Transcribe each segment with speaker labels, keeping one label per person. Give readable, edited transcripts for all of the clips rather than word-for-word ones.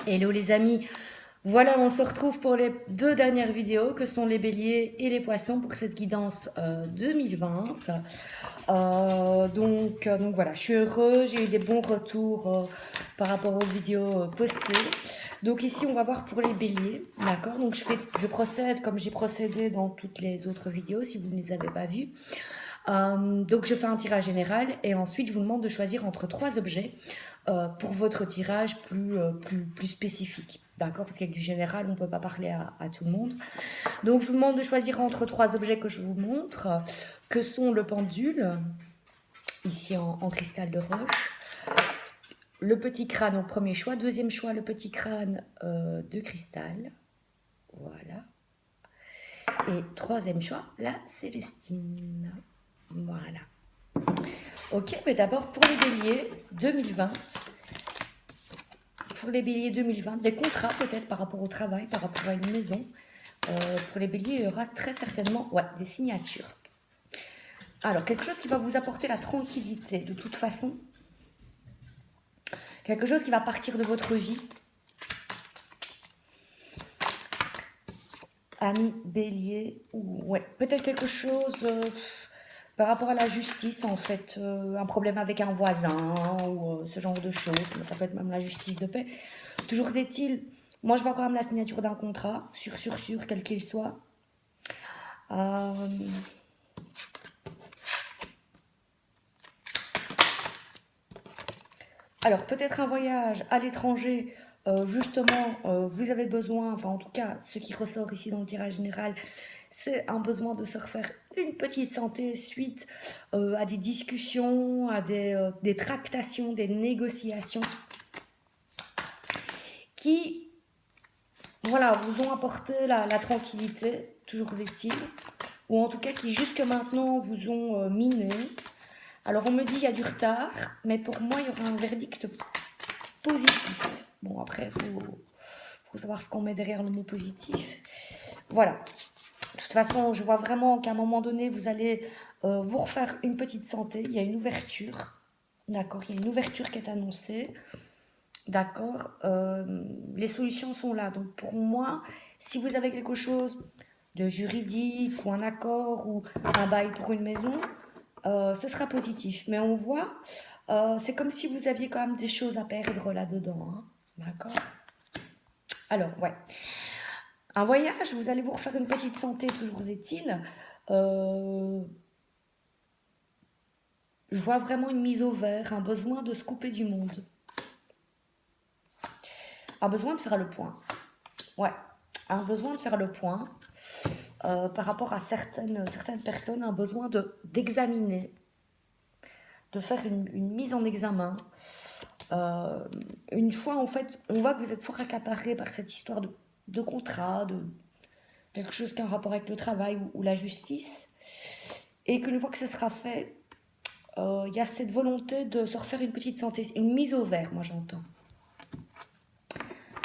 Speaker 1: Hello les amis, voilà on se retrouve pour les deux dernières vidéos que sont les béliers et les poissons pour cette guidance 2020. Donc voilà, je suis heureuse, j'ai eu des bons retours par rapport aux vidéos postées. Donc ici on va voir pour les béliers, d'accord. Donc je procède comme j'ai procédé dans toutes les autres vidéos si vous ne les avez pas vues. Donc je fais un tirage général et ensuite je vous demande de choisir entre trois objets pour votre tirage plus spécifique. D'accord. Parce qu'avec du général, on ne peut pas parler à tout le monde. Donc je vous demande de choisir entre trois objets que je vous montre, que sont le pendule, ici en cristal de roche, le petit crâne au premier choix, deuxième choix le petit crâne de cristal, voilà, et troisième choix la Célestine, voilà. Ok, mais d'abord pour les béliers 2020. Pour les béliers 2020, des contrats peut-être par rapport au travail, par rapport à une maison. Pour les béliers, il y aura très certainement des signatures. Alors, quelque chose qui va vous apporter la tranquillité de toute façon. Quelque chose qui va partir de votre vie. Ami bélier, ou peut-être quelque chose par rapport à la justice en fait, un problème avec un voisin ou ce genre de choses, ça peut être même la justice de paix. Toujours est-il, moi je vois quand même la signature d'un contrat, sûr, quel qu'il soit. Alors peut-être un voyage à l'étranger, justement, vous avez besoin, enfin en tout cas, ce qui ressort ici dans le tirage général, c'est un besoin de se refaire une petite santé suite à des discussions, à des tractations, des négociations qui, voilà, vous ont apporté la tranquillité, toujours est-il, ou en tout cas qui jusque maintenant vous ont miné. Alors on me dit qu'il y a du retard, mais pour moi il y aura un verdict positif. Bon, après, faut savoir ce qu'on met derrière le mot positif. Voilà. De toute façon, je vois vraiment qu'à un moment donné, vous allez vous refaire une petite santé. Il y a une ouverture. D'accord. Il y a une ouverture qui est annoncée. D'accord. Les solutions sont là. Donc, pour moi, si vous avez quelque chose de juridique ou un accord ou un bail pour une maison, ce sera positif. Mais on voit, c'est comme si vous aviez quand même des choses à perdre là-dedans. Hein. D'accord. Alors, un voyage, vous allez vous refaire une petite santé, toujours est-il. Je vois vraiment une mise au vert, un besoin de se couper du monde. Un besoin de faire le point. Un besoin de faire le point par rapport à certaines personnes, un besoin d'examiner, de faire une mise en examen. Une fois, en fait, on voit que vous êtes fort accaparé par cette histoire de contrat, de quelque chose qui a un rapport avec le travail ou la justice. Et qu'une fois que ce sera fait, y a cette volonté de se refaire une petite santé, une mise au vert, moi j'entends.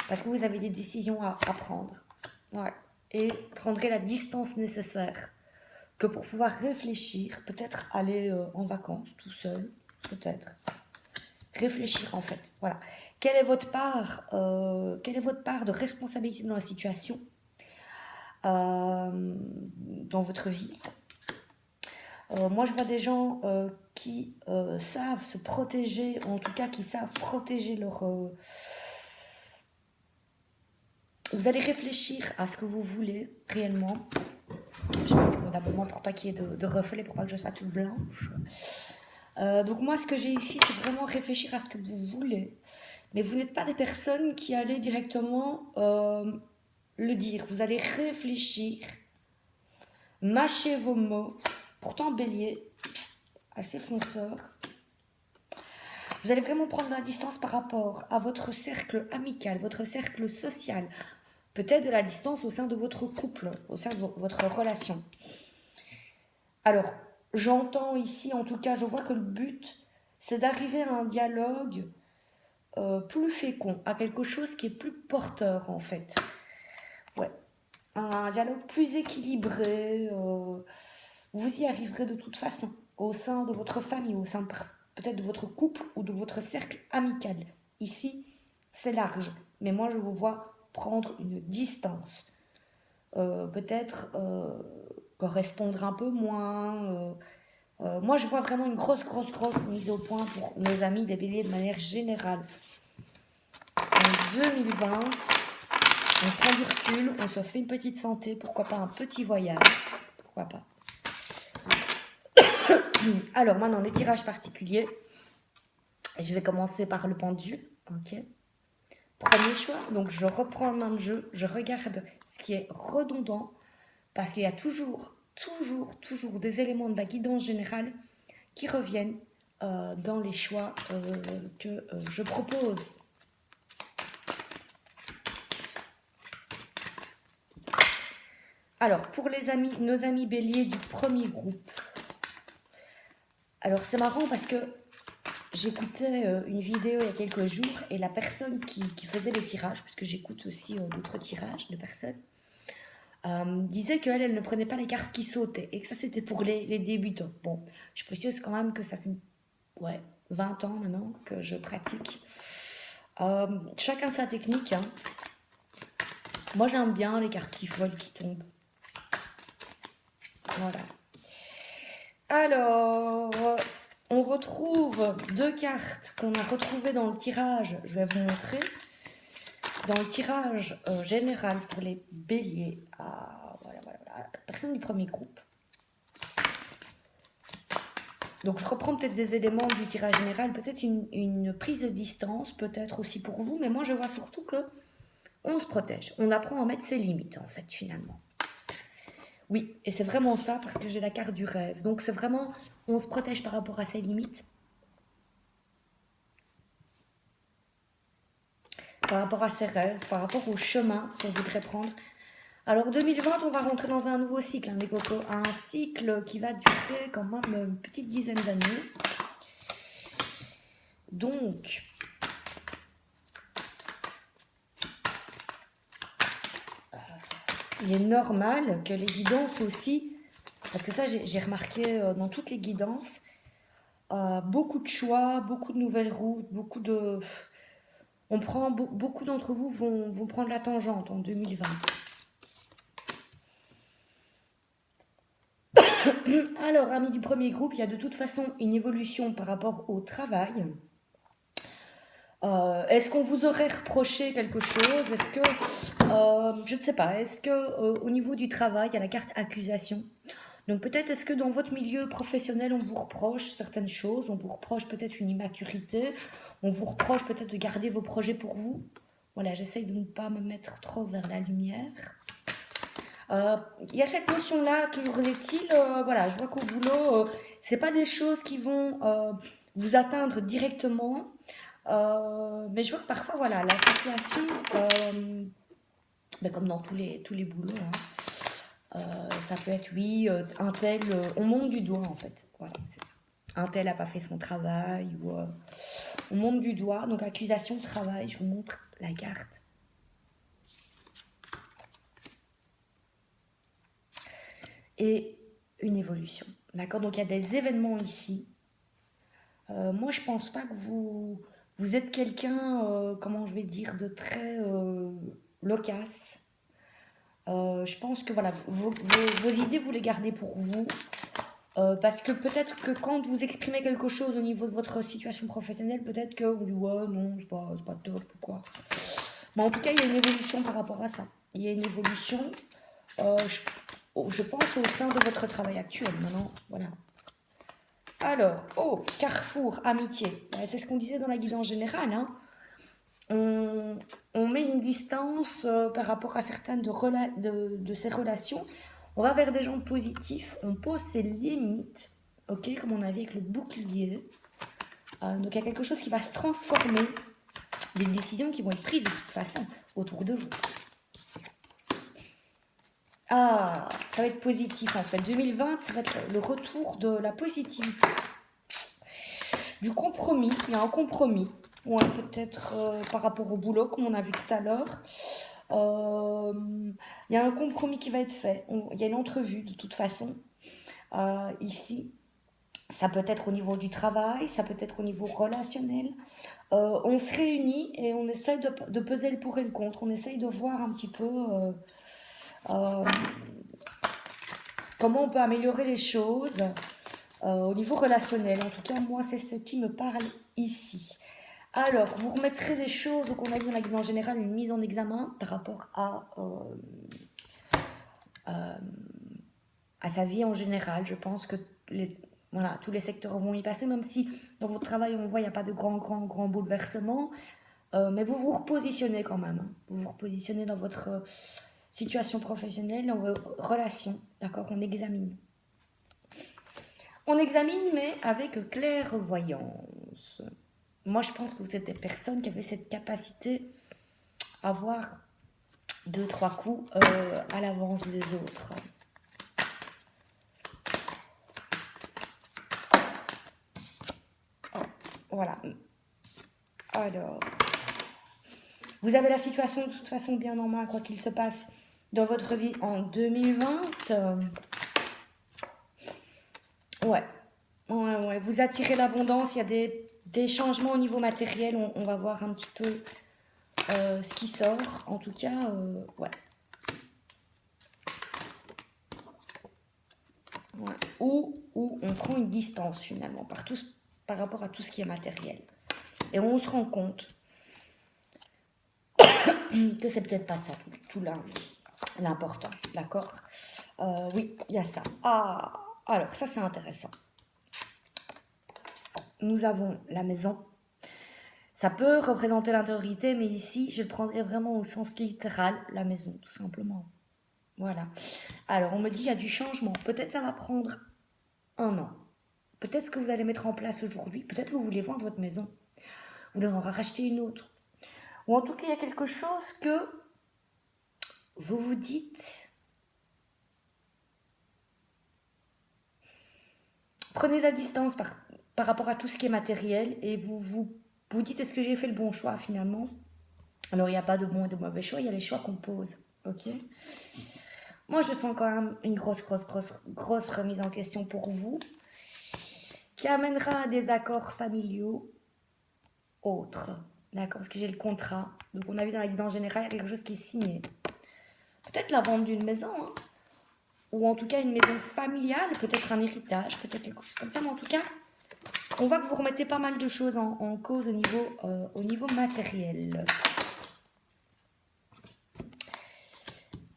Speaker 1: Parce que vous avez des décisions à prendre. Et prendrez la distance nécessaire que pour pouvoir réfléchir, peut-être aller en vacances tout seul, peut-être. Réfléchir en fait, voilà. Quelle est votre part de responsabilité dans la situation, dans votre vie? Moi, je vois des gens qui savent se protéger, en tout cas qui savent protéger leur... Vous allez réfléchir à ce que vous voulez réellement. Je vais mettre convenablement pour pas qu'il y ait de reflets, pour pas que je sois toute blanche. Donc moi, ce que j'ai ici, c'est vraiment réfléchir à ce que vous voulez. Mais vous n'êtes pas des personnes qui allez directement le dire. Vous allez réfléchir, mâcher vos mots. Pourtant, bélier, assez fonceur. Vous allez vraiment prendre la distance par rapport à votre cercle amical, votre cercle social. Peut-être de la distance au sein de votre couple, au sein de votre relation. Alors, j'entends ici, en tout cas, je vois que le but, c'est d'arriver à un dialogue plus fécond, à quelque chose qui est plus porteur, en fait. Un dialogue plus équilibré. Vous y arriverez de toute façon, au sein de votre famille, au sein peut-être de votre couple ou de votre cercle amical. Ici, c'est large. mais moi je vous vois prendre une distance. Peut-être correspondre un peu moins. Moi je vois vraiment une grosse mise au point pour nos amis des béliers de manière générale. En 2020, on prend du recul, on se fait une petite santé, pourquoi pas un petit voyage, pourquoi pas. Alors maintenant, les tirages particuliers. Je vais commencer par le pendule, ok. Premier choix, donc je reprends le même jeu, je regarde ce qui est redondant, parce qu'il y a toujours des éléments de la guidance générale qui reviennent dans les choix que je propose. Alors, pour nos amis béliers du premier groupe, alors c'est marrant parce que j'écoutais une vidéo il y a quelques jours et la personne qui faisait les tirages, puisque j'écoute aussi d'autres tirages de personnes, disait qu'elle elle ne prenait pas les cartes qui sautaient et que ça c'était pour les débutants. Bon, je précise quand même que ça fait 20 ans maintenant que je pratique. Chacun sa technique. Hein. Moi j'aime bien les cartes qui volent, qui tombent. Voilà. Alors, on retrouve deux cartes qu'on a retrouvées dans le tirage. Je vais vous montrer. Dans le tirage général pour les béliers. Voilà. Personne du premier groupe. Donc je reprends peut-être des éléments du tirage général, peut-être une prise de distance, peut-être aussi pour vous, mais moi je vois surtout que on se protège, on apprend à mettre ses limites en fait finalement. Oui, et c'est vraiment ça parce que j'ai la carte du rêve, donc c'est vraiment, on se protège par rapport à ses limites, par rapport à ses rêves, par rapport au chemin qu'on voudrait prendre. Alors 2020, on va rentrer dans un nouveau cycle, hein, les cocos, un cycle qui va durer quand même une petite dizaine d'années. Donc, il est normal que les guidances aussi, parce que ça j'ai remarqué dans toutes les guidances, beaucoup de choix, beaucoup de nouvelles routes, beaucoup d'entre vous vont prendre la tangente en 2020. Alors, amis du premier groupe, il y a de toute façon une évolution par rapport au travail. Est-ce qu'on vous aurait reproché quelque chose? Est-ce que, je ne sais pas, est-ce que au niveau du travail, il y a la carte accusation? Donc peut-être est-ce que dans votre milieu professionnel, on vous reproche certaines choses, on vous reproche peut-être une immaturité, on vous reproche peut-être de garder vos projets pour vous. Voilà, j'essaye de ne pas me mettre trop vers la lumière. Il y a cette notion-là, toujours est-il, voilà, je vois qu'au boulot, c'est pas des choses qui vont vous atteindre directement, mais je vois que parfois, voilà, la situation, comme dans tous les boulots, hein, ça peut être, oui, un tel, on monte du doigt en fait, voilà, c'est ça. Un tel n'a pas fait son travail, ou on monte du doigt, donc accusation, travail, je vous montre la carte. Et une évolution, d'accord? Donc il y a des événements ici. Moi, je pense pas que vous êtes quelqu'un, comment je vais dire, de très loquace. Je pense que voilà, vos idées, vous les gardez pour vous. Parce que peut-être que quand vous exprimez quelque chose au niveau de votre situation professionnelle, peut-être que vous dites ouais, non, c'est pas top ou quoi. Mais en tout cas, il y a une évolution par rapport à ça. Il y a une évolution, je pense, au sein de votre travail actuel maintenant. Voilà. Alors, carrefour, amitié. C'est ce qu'on disait dans la guidance générale. Hein. On met une distance par rapport à certaines de ces relations. On va vers des gens positifs. On pose ses limites, ok, comme on avait avec le bouclier. Donc, il y a quelque chose qui va se transformer. Des décisions qui vont être prises de toute façon autour de vous. Ça va être positif en fait. 2020, ça va être le retour de la positivité. Du compromis, il y a un compromis. Ouais, peut-être par rapport au boulot, comme on a vu tout à l'heure. Il y a un compromis qui va être fait. Il y a une entrevue de toute façon, ici. Ça peut être au niveau du travail, ça peut être au niveau relationnel. On se réunit et on essaye de peser le pour et le contre. On essaye de voir un petit peu euh, comment on peut améliorer les choses au niveau relationnel. En tout cas, moi, c'est ce qui me parle ici. Alors, vous remettrez des choses qu'on a vu dans la guide en général, une mise en examen par rapport à sa vie en général. Je pense que voilà, tous les secteurs vont y passer, même si dans votre travail, on voit, il n'y a pas de grand bouleversement. Mais vous vous repositionnez quand même. Hein. Vous vous repositionnez dans votre situation professionnelle, dans vos relations. D'accord? On examine. On examine, mais avec clairvoyance. Moi, je pense que vous êtes des personnes qui avaient cette capacité à voir 2-3 coups à l'avance des autres. Oh, voilà. Alors, vous avez la situation de toute façon bien en main, quoi qu'il se passe dans votre vie en 2020. Ouais. Vous attirez l'abondance, il y a des changements au niveau matériel. On va voir un petit peu ce qui sort. En tout cas, ouais. Ou on prend une distance finalement par rapport à tout ce qui est matériel. Et on se rend compte que c'est peut-être pas ça tout l'important, d'accord? Oui, il y a ça. Ah, alors ça c'est intéressant. Nous avons la maison. Ça peut représenter l'intériorité, mais ici, je le prendrais vraiment au sens littéral, la maison, tout simplement. Voilà. Alors, on me dit, il y a du changement. Peut-être ça va prendre 1 an. Peut-être ce que vous allez mettre en place aujourd'hui. Peut-être que vous voulez vendre votre maison. Vous voulez en racheter une autre. Ou en tout cas, il y a quelque chose que vous vous dites... Prenez la distance par rapport à tout ce qui est matériel et vous dites, est-ce que j'ai fait le bon choix finalement? Alors, il n'y a pas de bon et de mauvais choix, il y a les choix qu'on pose. Ok? Moi, je sens quand même une grosse remise en question pour vous qui amènera à des accords familiaux autres. D'accord? Parce que j'ai le contrat. Donc, on a vu dans la guide en général, il y a quelque chose qui est signé. Peut-être la vente d'une maison, hein? Ou en tout cas une maison familiale, peut-être un héritage, peut-être quelque chose comme ça. Mais en tout cas, on voit que vous remettez pas mal de choses en cause au niveau matériel.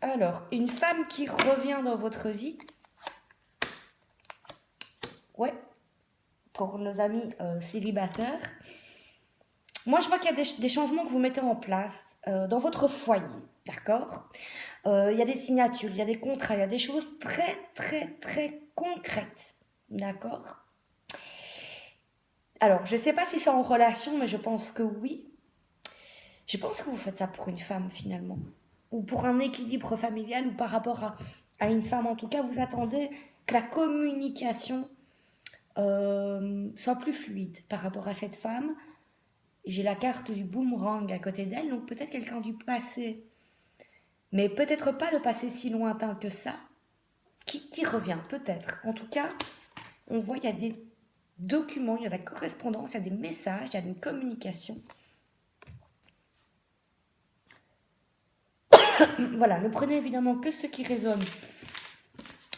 Speaker 1: Alors, une femme qui revient dans votre vie. Ouais, pour nos amis célibataires. Moi, je vois qu'il y a des changements que vous mettez en place dans votre foyer, d'accord? Il y a des signatures, il y a des contrats, il y a des choses très concrètes, d'accord? Alors, je ne sais pas si c'est en relation, mais je pense que oui. Je pense que vous faites ça pour une femme, finalement. Ou pour un équilibre familial, ou par rapport à une femme. En tout cas, vous attendez que la communication soit plus fluide par rapport à cette femme. J'ai la carte du boomerang à côté d'elle, donc peut-être quelqu'un du passé. Mais peut-être pas le passé si lointain que ça, qui revient, peut-être. En tout cas, on voit il y a des documents, il y a de la correspondance, il y a des messages, il y a une communication. Voilà, ne prenez évidemment que ce qui résonne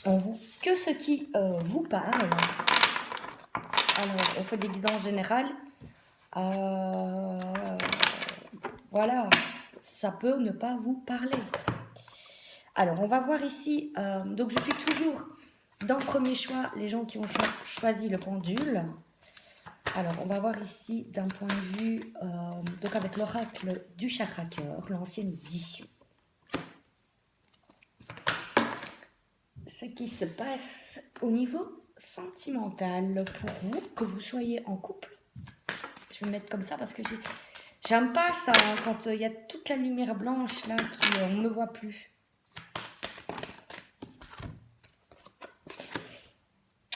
Speaker 1: en vous, que ce qui vous parle. Alors, on fait des guidances générales. Voilà, ça peut ne pas vous parler. Alors, on va voir ici. Donc, je suis toujours dans le premier choix, les gens qui ont choisi le pendule. Alors, on va voir ici d'un point de vue, donc avec l'oracle du chakra cœur, l'ancienne édition. Ce qui se passe au niveau sentimental pour vous, que vous soyez en couple. Je vais me mettre comme ça parce que j'aime pas ça, hein, quand il y a toute la lumière blanche là, on ne me voit plus.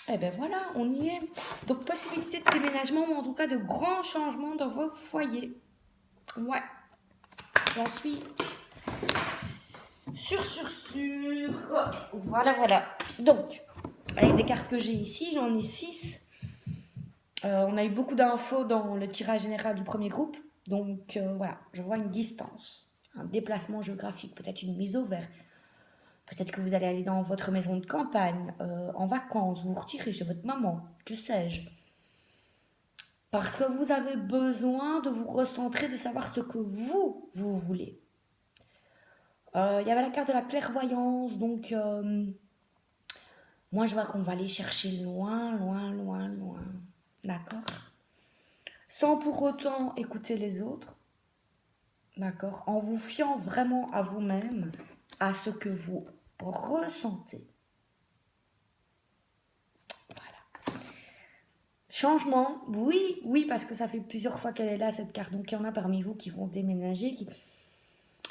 Speaker 1: Et ben voilà, on y est. Donc, possibilité de déménagement ou en tout cas de grands changements dans vos foyers. Ouais, j'en suis sûr. Voilà. Donc, avec les cartes que j'ai ici, j'en ai 6. On a eu beaucoup d'infos dans le tirage général du premier groupe. Donc voilà, je vois une distance, un déplacement géographique, peut-être une mise au vert. Peut-être que vous allez aller dans votre maison de campagne, en vacances, vous vous retirez chez votre maman, que sais-je. Parce que vous avez besoin de vous recentrer, de savoir ce que vous voulez. Il y avait la carte de la clairvoyance, donc moi je vois qu'on va aller chercher loin, loin, loin, loin. D'accord? Sans pour autant écouter les autres. D'accord? En vous fiant vraiment à vous-même, à ce que vous ressentez. Changement, oui, oui, parce que ça fait plusieurs fois qu'elle est là, cette carte. Donc il y en a parmi vous qui vont déménager. Il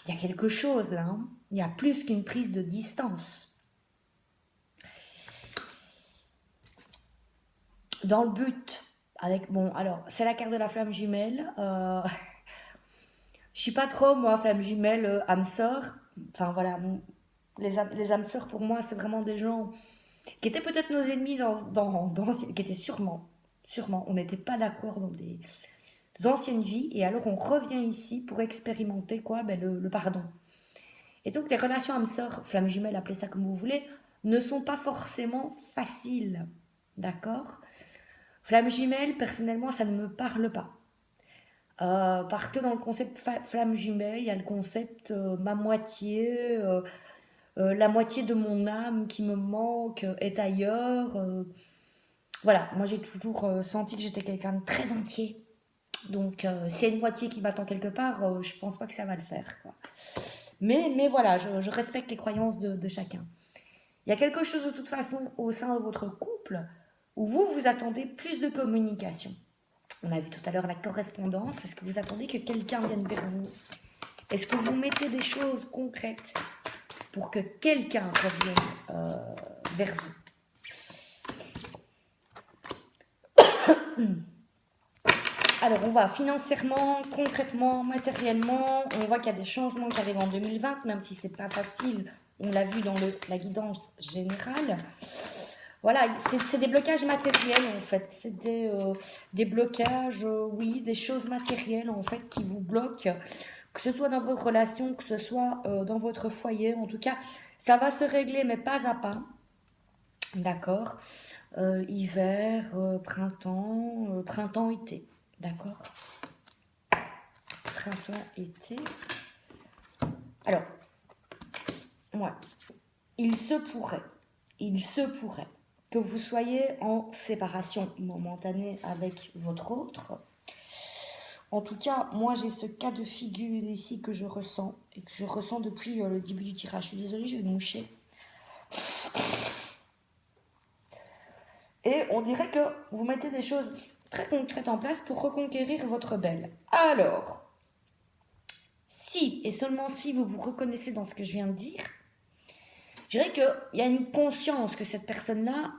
Speaker 1: y a quelque chose là. Hein. Il y a plus qu'une prise de distance. Dans le but, avec, bon, alors, c'est la carte de la flamme jumelle. Je suis pas trop, moi, flamme jumelle, âme sœur. Enfin, voilà, les âmes sœurs, pour moi, c'est vraiment des gens qui étaient peut-être nos ennemis qui étaient sûrement, on n'était pas d'accord dans des anciennes vies, et alors on revient ici pour expérimenter quoi, ben le pardon. Et donc les relations âme sœur, flamme jumelle, appelez ça comme vous voulez, ne sont pas forcément faciles, d'accord? Flamme jumelle, personnellement, ça ne me parle pas. Parce que dans le concept flamme jumelle, il y a le concept ma moitié, la moitié de mon âme qui me manque est ailleurs. Voilà, moi j'ai toujours senti que j'étais quelqu'un de très entier. Donc s'il y a une moitié qui m'attend quelque part, je pense pas que ça va le faire. Quoi. Mais voilà, je respecte les croyances de chacun. Il y a quelque chose de toute façon au sein de votre couple où vous attendez plus de communication. On a vu tout à l'heure la correspondance. Est-ce que vous attendez que quelqu'un vienne vers vous? Est-ce que vous mettez des choses concrètes pour que quelqu'un revienne vers vous? Alors, on va financièrement, concrètement, matériellement. On voit qu'il y a des changements qui arrivent en 2020, même si c'est pas facile. On l'a vu dans la guidance générale. Voilà, c'est des blocages matériels en fait. C'est des blocages, oui, des choses matérielles en fait qui vous bloquent. Que ce soit dans vos relations, que ce soit dans votre foyer. En tout cas, ça va se régler, mais pas à pas. D'accord? Hiver, printemps, printemps-été. D'accord? Printemps-été. Alors, ouais, il se pourrait que vous soyez en séparation momentanée avec votre autre. En tout cas, moi j'ai ce cas de figure ici que je ressens et que je ressens depuis le début du tirage. Je suis désolée, je vais me moucher. Et on dirait que vous mettez des choses très concrètes en place pour reconquérir votre belle. Alors, si et seulement si vous vous reconnaissez dans ce que je viens de dire, je dirais qu'il y a une conscience que cette personne-là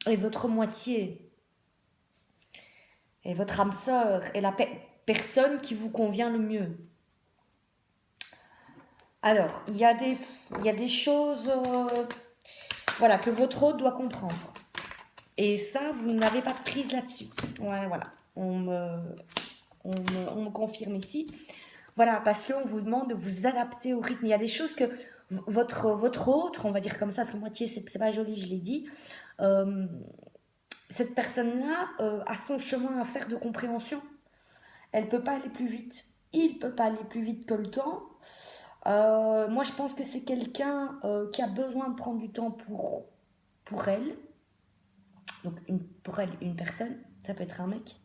Speaker 1: est votre moitié, est votre âme sœur, est la personne qui vous convient le mieux. Alors, il y a des choses voilà, que votre hôte doit comprendre. Et ça, vous n'avez pas de prise là-dessus. Ouais, voilà. On me confirme ici. Voilà, parce qu'on vous demande de vous adapter au rythme. Il y a des choses que votre autre, on va dire comme ça, parce que moitié, c'est pas joli, je l'ai dit, cette personne-là a son chemin à faire de compréhension. Elle ne peut pas aller plus vite. Il ne peut pas aller plus vite que le temps. Moi, je pense que c'est quelqu'un qui a besoin de prendre du temps pour elle. Donc, pour elle, une personne, ça peut être un mec.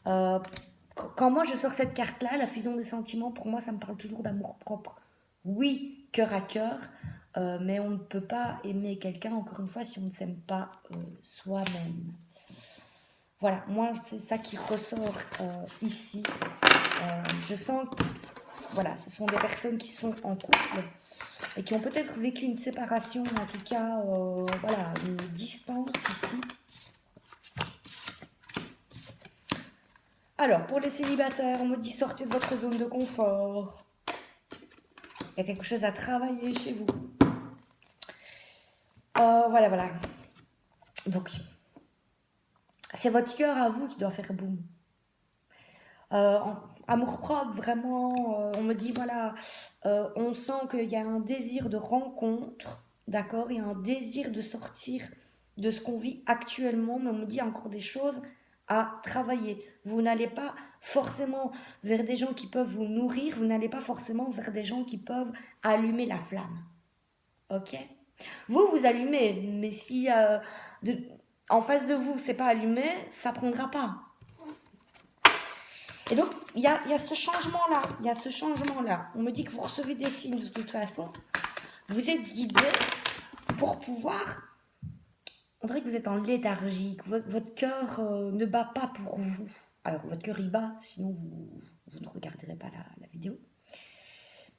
Speaker 1: Quand moi je sors cette carte-là, la fusion des sentiments, pour moi, ça me parle toujours d'amour propre. Oui, cœur à cœur, mais on ne peut pas aimer quelqu'un, encore une fois, si on ne s'aime pas soi-même. Voilà, moi, c'est ça qui ressort ici. Je sens que, voilà, ce sont des personnes qui sont en couple et qui ont peut-être vécu une séparation, en tout cas, voilà, une distance ici. Alors, pour les célibataires, on me dit sortez de votre zone de confort. Il y a quelque chose à travailler chez vous. Voilà. Donc, c'est votre cœur à vous qui doit faire boum. Amour-propre, vraiment, on me dit, voilà, on sent qu'il y a un désir de rencontre, d'accord? Il y a un désir de sortir de ce qu'on vit actuellement, mais on me dit encore des choses à travailler. Vous n'allez pas forcément vers des gens qui peuvent vous nourrir, vous n'allez pas forcément vers des gens qui peuvent allumer la flamme, ok? Vous allumez, mais si de- en face de vous, c'est pas allumé, ça prendra pas. Et donc, il y a ce changement-là, il y a ce changement-là. On me dit que vous recevez des signes de toute façon. Vous êtes guidé pour pouvoir... On dirait que vous êtes en léthargie, que votre cœur ne bat pas pour vous. Alors, votre cœur, il bat, sinon vous ne regarderez pas la vidéo.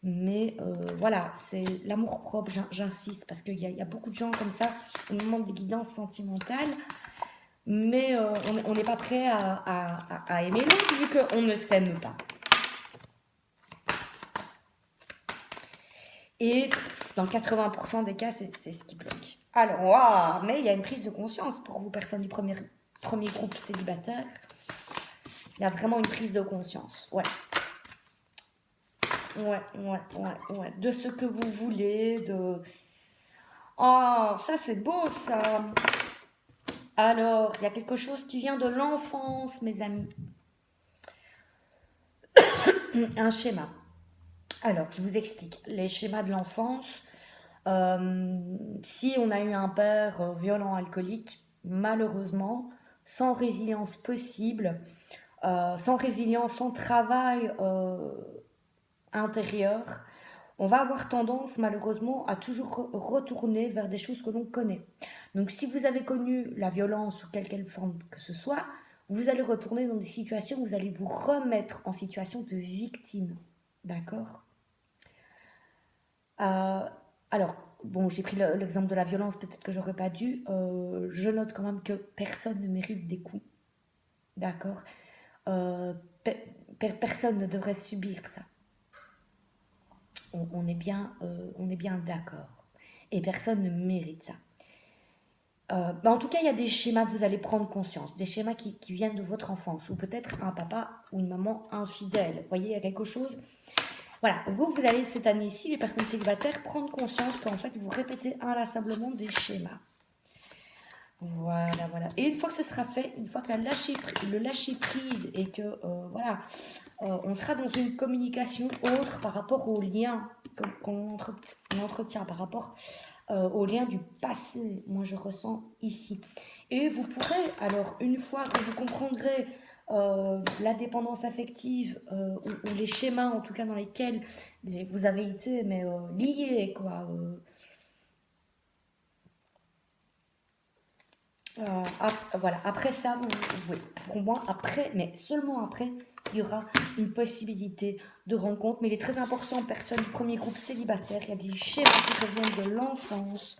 Speaker 1: Mais voilà, c'est l'amour-propre, j'insiste, parce qu'il y a beaucoup de gens comme ça, au moment des guidances sentimentales, mais on n'est pas prêt à aimer l'autre vu qu'on ne s'aime pas. Et dans 80% des cas, c'est ce qui bloque. Alors, waouh, mais il y a une prise de conscience pour vous, personnes du premier groupe célibataire. Il y a vraiment une prise de conscience, ouais. Ouais. De ce que vous voulez, de... Oh, ça c'est beau, ça. Alors, il y a quelque chose qui vient de l'enfance, mes amis. Un schéma. Alors, je vous explique. Les schémas de l'enfance, si on a eu un père violent alcoolique, malheureusement, sans résilience possible, sans résilience, sans travail intérieur, on va avoir tendance malheureusement à toujours retourner vers des choses que l'on connaît. Donc si vous avez connu la violence ou quelle forme que ce soit, vous allez retourner dans des situations où vous allez vous remettre en situation de victime. D'accord? Alors, bon, j'ai pris l'exemple de la violence, peut-être que j'aurais pas dû. Je note quand même que personne ne mérite des coups. D'accord? Euh, Personne ne devrait subir ça. On est bien d'accord. Et personne ne mérite ça. En tout cas, il y a des schémas que vous allez prendre conscience, des schémas qui viennent de votre enfance, ou peut-être un papa ou une maman infidèle. Vous voyez, il y a quelque chose. Voilà, vous allez cette année-ci, les personnes célibataires, prendre conscience qu'en fait, vous répétez inlassablement des schémas. Voilà. Et une fois que ce sera fait, une fois que le lâcher prise et que, voilà, on sera dans une communication autre par rapport aux liens qu'on entretient, par rapport aux liens du passé, moi je ressens ici. Et vous pourrez, alors, une fois que vous comprendrez la dépendance affective ou les schémas en tout cas dans lesquels vous avez été mais liés quoi. Voilà, après ça, oui, pour moi, après, mais seulement après, il y aura une possibilité de rencontre. Mais il est très important, personne du premier groupe célibataire, il y a des schémas qui reviennent de l'enfance.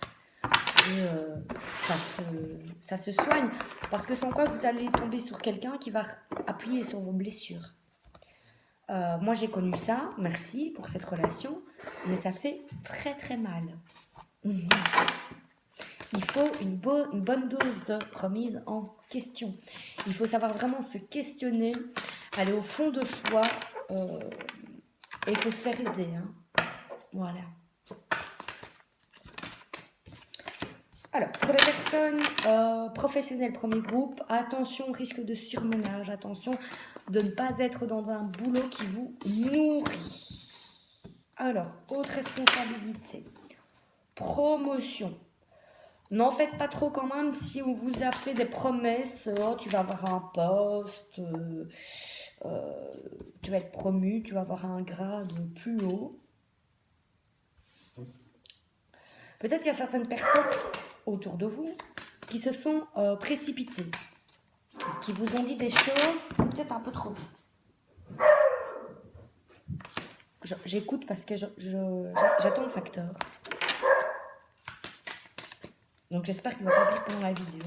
Speaker 1: Et ça se soigne. Parce que sans quoi, vous allez tomber sur quelqu'un qui va appuyer sur vos blessures. Moi, j'ai connu ça, merci pour cette relation, mais ça fait très très mal. Il faut une bonne dose de remise en question. Il faut savoir vraiment se questionner, aller au fond de soi, et il faut se faire aider. Hein. Voilà. Alors, pour les personnes professionnelles premier groupe, attention au risque de surmenage, attention de ne pas être dans un boulot qui vous nourrit. Alors, autre responsabilité, promotion. N'en faites pas trop quand même si on vous a fait des promesses, oh, tu vas avoir un poste, tu vas être promu, tu vas avoir un grade plus haut. Peut-être qu'il y a certaines personnes autour de vous qui se sont précipitées, qui vous ont dit des choses peut-être un peu trop vite. J'écoute parce que j'attends le facteur. Donc j'espère qu'il va pas venir pendant la vidéo.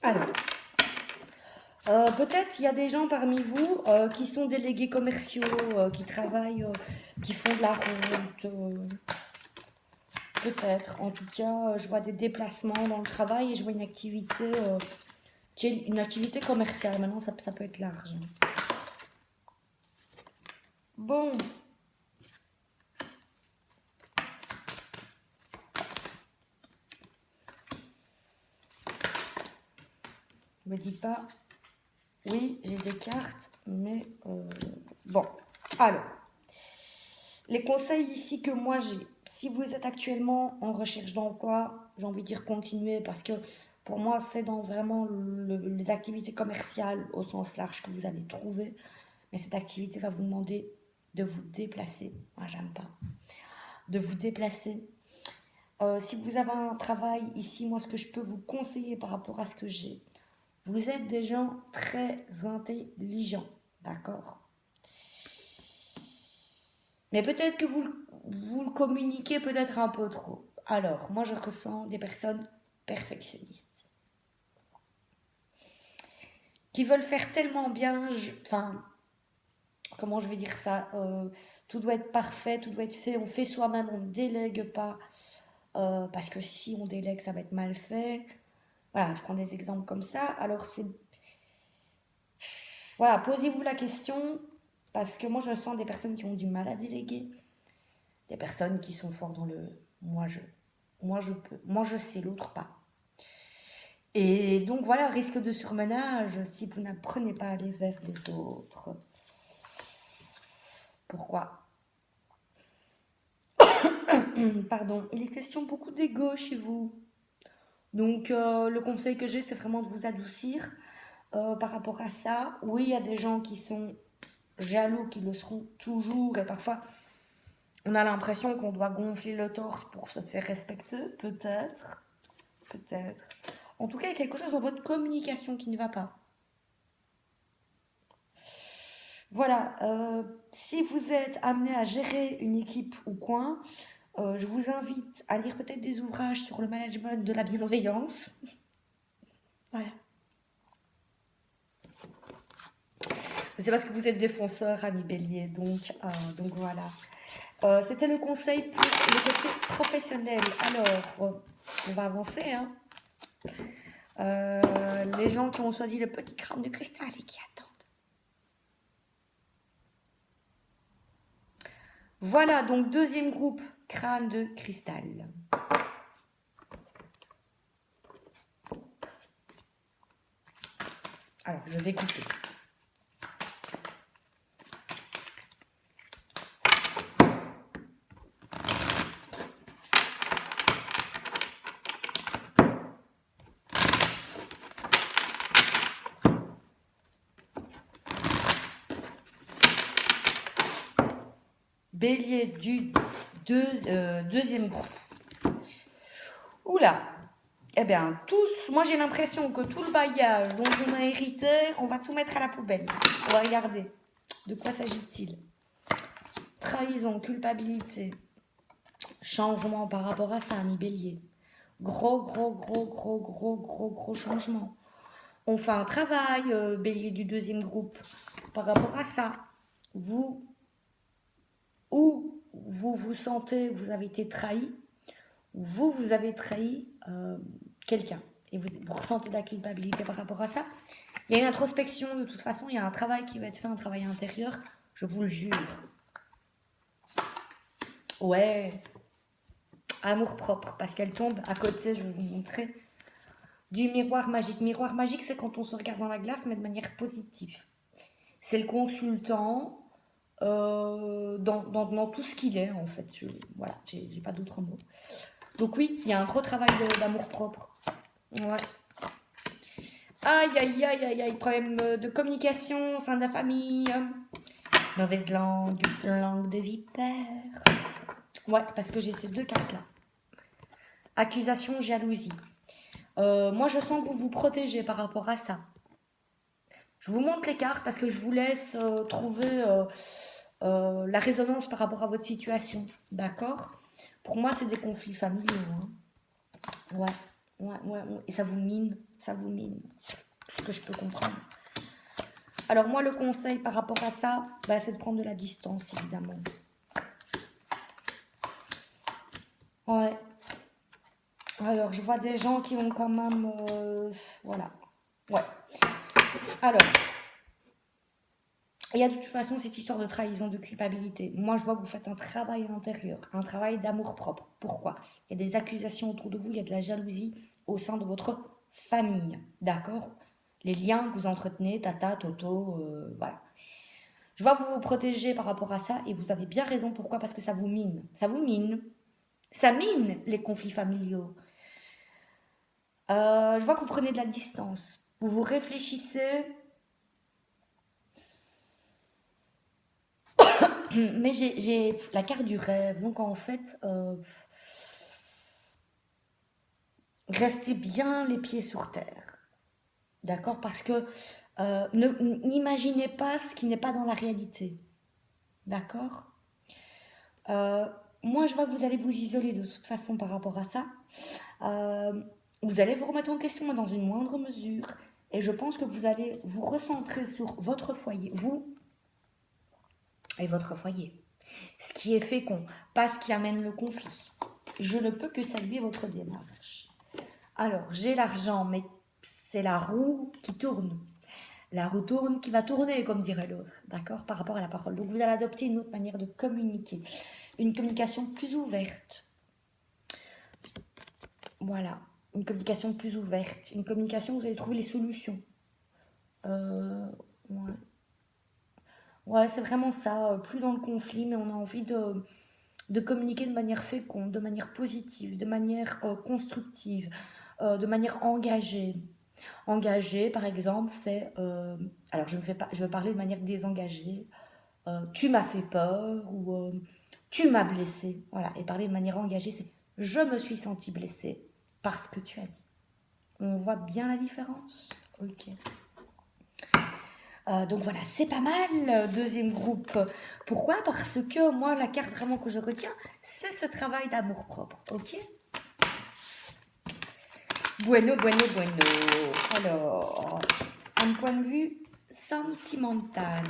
Speaker 1: Alors, peut-être il y a des gens parmi vous qui sont délégués commerciaux, qui travaillent, qui font de la route. Peut-être. En tout cas, je vois des déplacements dans le travail et je vois une activité qui est une activité commerciale. Maintenant, ça peut être large. Bon. Ne me dis pas. Oui, j'ai des cartes, mais bon. Alors, les conseils ici que moi j'ai. Si vous êtes actuellement en recherche d'emploi, j'ai envie de dire continuez parce que pour moi, c'est dans vraiment les activités commerciales au sens large que vous allez trouver. Mais cette activité va vous demander de vous déplacer. Moi, j'aime pas. De vous déplacer. Si vous avez un travail ici, moi, ce que je peux vous conseiller par rapport à ce que j'ai, vous êtes des gens très intelligents, d'accord? Mais peut-être que vous le communiquez peut-être un peu trop. Alors, moi, je ressens des personnes perfectionnistes qui veulent faire tellement bien, enfin, comment je vais dire ça, tout doit être parfait, tout doit être fait, on fait soi-même, on ne délègue pas, parce que si on délègue, ça va être mal fait. Voilà, je prends des exemples comme ça. Alors, voilà, posez-vous la question, parce que moi, je sens des personnes qui ont du mal à déléguer, des personnes qui sont fortes dans le moi je peux, moi je sais, l'autre pas. Et donc voilà, risque de surmenage si vous n'apprenez pas à aller vers les autres. Pourquoi? Pardon, il est question beaucoup d'ego chez vous. Donc le conseil que j'ai, c'est vraiment de vous adoucir par rapport à ça. Oui, il y a des gens qui sont jaloux, qui le seront toujours, et parfois on a l'impression qu'on doit gonfler le torse pour se faire respecter, peut-être, peut-être. En tout cas, il y a quelque chose dans votre communication qui ne va pas. Voilà, si vous êtes amené à gérer une équipe ou quoi, je vous invite à lire peut-être des ouvrages sur le management de la bienveillance. Voilà. C'est parce que vous êtes défenseur, ami Bélier, donc voilà. C'était le conseil pour le côté professionnel. Alors, on va avancer, hein. Les gens qui ont choisi le petit crâne de cristal et qui attendent. Voilà, donc deuxième groupe, crâne de cristal. Alors, je vais couper. Bélier du deuxième groupe. Oula. Eh bien, moi j'ai l'impression que tout le bagage dont on a hérité, on va tout mettre à la poubelle. On va regarder. De quoi s'agit-il? Trahison, culpabilité, changement par rapport à ça, ami Bélier. Gros changement. On fait un travail, Bélier du deuxième groupe, par rapport à ça. Vous vous sentez, vous avez été trahi, ou vous avez trahi quelqu'un, et vous ressentez de la culpabilité par rapport à ça. Il y a une introspection, de toute façon, il y a un travail qui va être fait, un travail intérieur, je vous le jure. Ouais, amour propre, parce qu'elle tombe à côté, je vais vous montrer, du miroir magique. Miroir magique, c'est quand on se regarde dans la glace, mais de manière positive. C'est le consultant dans tout ce qu'il est, en fait. Voilà, j'ai pas d'autres mots. Donc oui, il y a un gros travail d'amour propre. Ouais. Aïe, problème de communication au sein de la famille. Mauvaise langue de vipère. Ouais, parce que j'ai ces deux cartes-là. Accusation, jalousie. Moi, je sens que vous vous protégez par rapport à ça. Je vous montre les cartes parce que je vous laisse trouver la résonance par rapport à votre situation. D'accord? Pour moi, c'est des conflits familiaux. Hein. Ouais. Et ça vous mine. ça vous mine. Ce que je peux comprendre. Alors moi, le conseil par rapport à ça, bah, c'est de prendre de la distance, évidemment. Ouais. Alors, je vois des gens qui vont quand même... voilà. Ouais. Alors, il y a de toute façon cette histoire de trahison, de culpabilité. Moi, je vois que vous faites un travail à l'intérieur, un travail d'amour-propre. Pourquoi? Il y a des accusations autour de vous, il y a de la jalousie au sein de votre famille. D'accord? Les liens que vous entretenez, tata, toto, voilà. Je vois que vous vous protégez par rapport à ça et vous avez bien raison. Pourquoi? Parce que ça vous mine. Ça vous mine. Ça mine les conflits familiaux. Je vois que vous prenez de la distance. Vous vous réfléchissez. Mais j'ai la carte du rêve. Donc en fait, restez bien les pieds sur terre. D'accord? Parce que n'imaginez pas ce qui n'est pas dans la réalité. D'accord? Euh, Moi, je vois que vous allez vous isoler de toute façon par rapport à ça. Vous allez vous remettre en question dans une moindre mesure. Et je pense que vous allez vous recentrer sur votre foyer, vous et votre foyer. Ce qui est fécond, pas ce qui amène le conflit. Je ne peux que saluer votre démarche. Alors, j'ai l'argent, mais c'est la roue qui tourne. La roue tourne qui va tourner, comme dirait l'autre, d'accord, par rapport à la parole. Donc, vous allez adopter une autre manière de communiquer, une communication plus ouverte. Voilà, une communication plus ouverte, une communication où vous allez trouver les solutions. Ouais. Ouais, c'est vraiment ça, plus dans le conflit, mais on a envie de communiquer de manière féconde, de manière positive, de manière constructive, de manière engagée. Engagée, par exemple, c'est... alors, je vais parler de manière désengagée. Tu m'as fait peur ou tu m'as blessé. Voilà, et parler de manière engagée, c'est je me suis sentie blessée parce que tu as dit. On voit bien la différence? Ok. Donc voilà, c'est pas mal, deuxième groupe. Pourquoi? Parce que moi, la carte vraiment que je retiens, c'est ce travail d'amour-propre, ok? Bueno, bueno, bueno. Alors, un point de vue sentimental.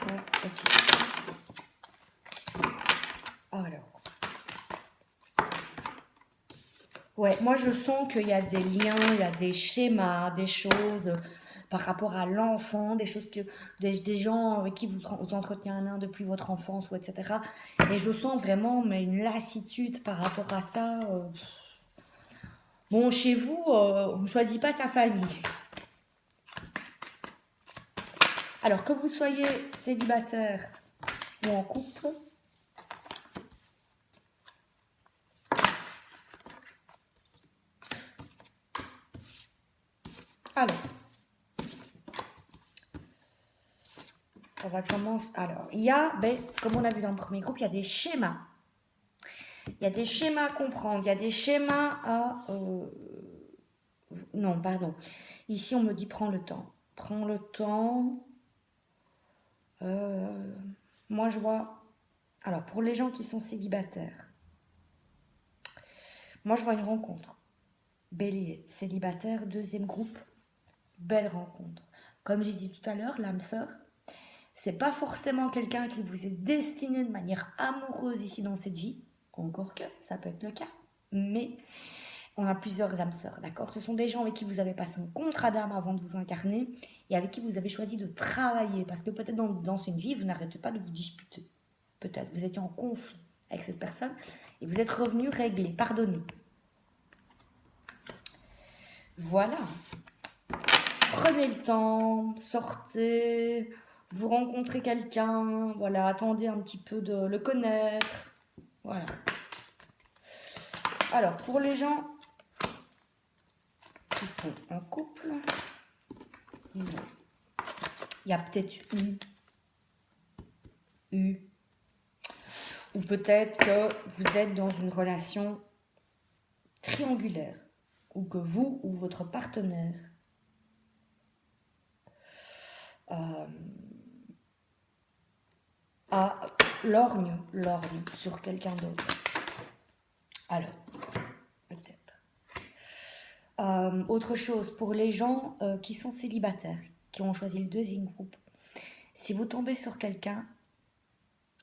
Speaker 1: Ouais, ok. Alors, ouais, moi je sens qu'il y a des liens, il y a des schémas, des choses par rapport à l'enfant, des choses que des gens avec qui vous entreteniez un lien depuis votre enfance ou etc. Et je sens vraiment mais une lassitude par rapport à ça. Bon, chez vous, on ne choisit pas sa famille. Alors que vous soyez célibataire ou en couple, alors, on va commencer. Alors, il y a, ben, comme on a vu dans le premier groupe, il y a des schémas. Il y a des schémas à comprendre, il y a des schémas à... non, pardon. Ici, on me dit prends le temps. Prends le temps. Moi, je vois... Alors, pour les gens qui sont célibataires, moi, je vois une rencontre. Bélier, célibataire, deuxième groupe, belle rencontre. Comme j'ai dit tout à l'heure, l'âme sœur, c'est pas forcément quelqu'un qui vous est destiné de manière amoureuse ici dans cette vie, encore que ça peut être le cas, mais on a plusieurs âmes sœurs, d'accord? Ce sont des gens avec qui vous avez passé un contrat d'âme avant de vous incarner et avec qui vous avez choisi de travailler, parce que peut-être dans une vie, vous n'arrêtez pas de vous disputer. Peut-être vous étiez en conflit avec cette personne et vous êtes revenu régler, pardonner. Voilà. Prenez le temps, sortez, vous rencontrez quelqu'un, voilà, attendez un petit peu de le connaître. Voilà. Alors, pour les gens qui sont en couple, il y a peut-être eu, ou peut-être que vous êtes dans une relation triangulaire, ou que vous ou votre partenaire lorgne sur quelqu'un d'autre. Alors, peut-être. Autre chose, pour les gens qui sont célibataires, qui ont choisi le deuxième groupe, si vous tombez sur quelqu'un,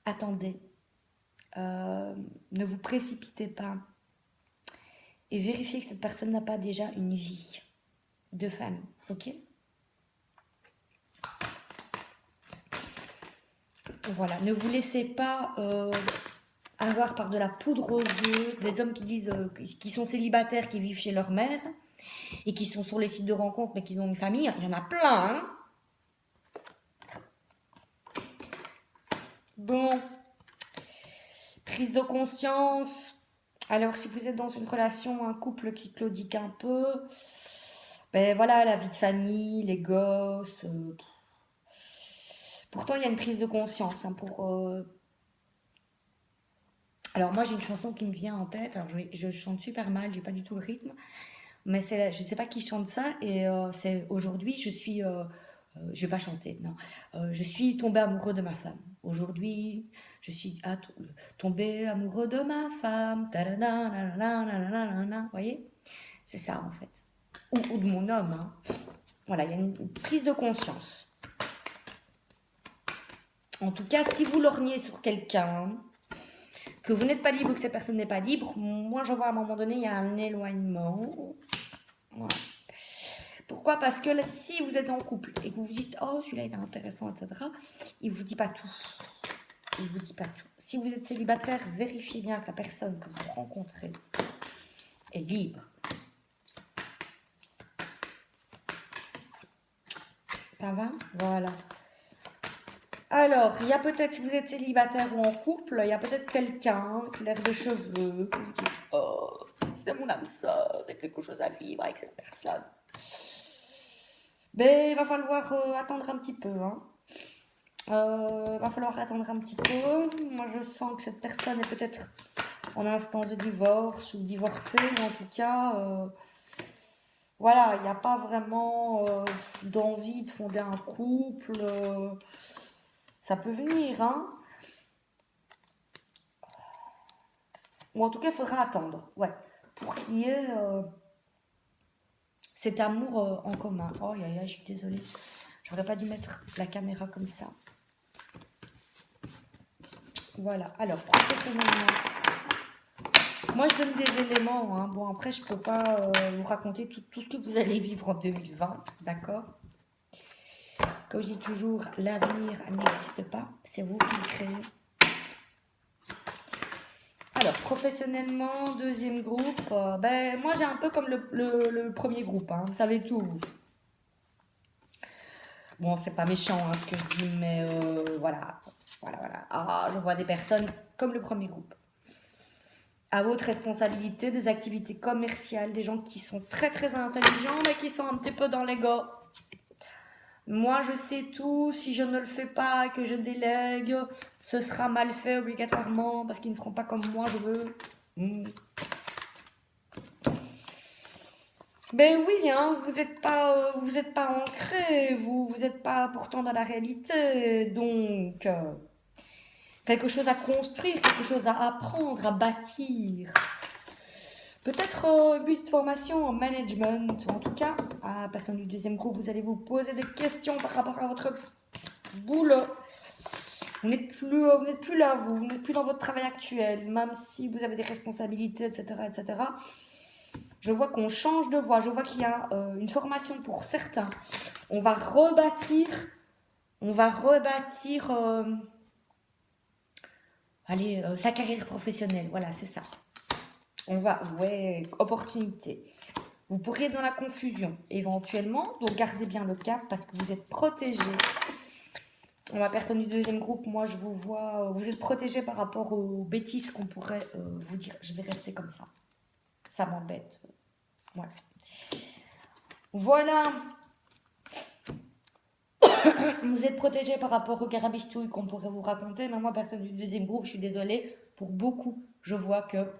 Speaker 1: attendez, ne vous précipitez pas et vérifiez que cette personne n'a pas déjà une vie de famille, ok? Voilà, ne vous laissez pas avoir par de la poudre aux yeux des hommes qui disent qui sont célibataires, qui vivent chez leur mère et qui sont sur les sites de rencontres mais qui ont une famille. Il y en a plein, hein? Bon, prise de conscience. Alors, si vous êtes dans une relation, un couple qui claudique un peu, ben voilà, la vie de famille, les gosses. Pourtant, il y a une prise de conscience. Hein, Alors, moi, j'ai une chanson qui me vient en tête. Alors, je chante super mal, j'ai pas du tout le rythme. Mais je sais pas qui chante ça. Et c'est aujourd'hui, je vais pas chanter, non. Je suis tombé amoureux de ma femme. Aujourd'hui, je suis tombé amoureux de ma femme. Vous voyez? C'est ça, en fait. Ou de mon homme. Hein. Voilà, il y a une prise de conscience. En tout cas, si vous lorgnez sur quelqu'un, que vous n'êtes pas libre, que cette personne n'est pas libre, moi, je vois à un moment donné, il y a un éloignement. Voilà. Pourquoi? Parce que là, si vous êtes en couple et que vous vous dites « Oh, celui-là, il est intéressant, etc. », il ne vous dit pas tout. Il vous dit pas tout. Si vous êtes célibataire, vérifiez bien que la personne que vous rencontrez est libre. Ça va? Voilà. Alors, il y a peut-être, si vous êtes célibataire ou en couple, il y a peut-être quelqu'un avec l'air de cheveux, que vous dites « Oh, c'est mon âme sœur, il y a quelque chose à vivre avec cette personne. » Mais il va falloir attendre un petit peu. Hein. Va falloir attendre un petit peu. Moi, je sens que cette personne est peut-être en instance de divorce ou divorcée, mais en tout cas, voilà, il n'y a pas vraiment d'envie de fonder un couple. Ça peut venir, hein. Ou en tout cas, il faudra attendre, ouais, pour qu'il y ait cet amour en commun. Oh, je suis désolée. J'aurais pas dû mettre la caméra comme ça. Voilà, alors, professionnellement, moi je donne des éléments, hein. Bon après je peux pas vous raconter tout ce que vous allez vivre en 2020, d'accord? Comme je dis toujours, l'avenir n'existe pas, c'est vous qui le créez. Alors, professionnellement, deuxième groupe, ben moi j'ai un peu comme le premier groupe, hein, vous savez tout. Bon, c'est pas méchant hein, ce que je dis, mais voilà. Ah, je vois des personnes comme le premier groupe. À votre responsabilité, des activités commerciales, des gens qui sont très très intelligents, mais qui sont un petit peu dans l'ego. Moi, je sais tout, si je ne le fais pas, que je délègue, ce sera mal fait obligatoirement, parce qu'ils ne feront pas comme moi je veux. Ben oui, hein, vous n'êtes pas ancré, vous n'êtes pas pourtant dans la réalité, donc quelque chose à construire, quelque chose à apprendre, à bâtir. Peut-être une petite formation en management, en tout cas, à la personne du deuxième groupe, vous allez vous poser des questions par rapport à votre boulot. Vous n'êtes plus là, vous n'êtes plus dans votre travail actuel, même si vous avez des responsabilités, etc., etc. Je vois qu'on change de voie, je vois qu'il y a une formation pour certains. On va rebâtir sa carrière professionnelle, voilà, c'est ça. Opportunité. Vous pourriez être dans la confusion, éventuellement, donc gardez bien le cap parce que vous êtes protégé. La personne du deuxième groupe, moi je vous vois, vous êtes protégé par rapport aux bêtises qu'on pourrait vous dire. Je vais rester comme ça. Ça m'embête. Voilà. Voilà. Vous êtes protégé par rapport aux carabistouilles qu'on pourrait vous raconter, mais moi, personne du deuxième groupe, je suis désolée. Pour beaucoup, je vois que,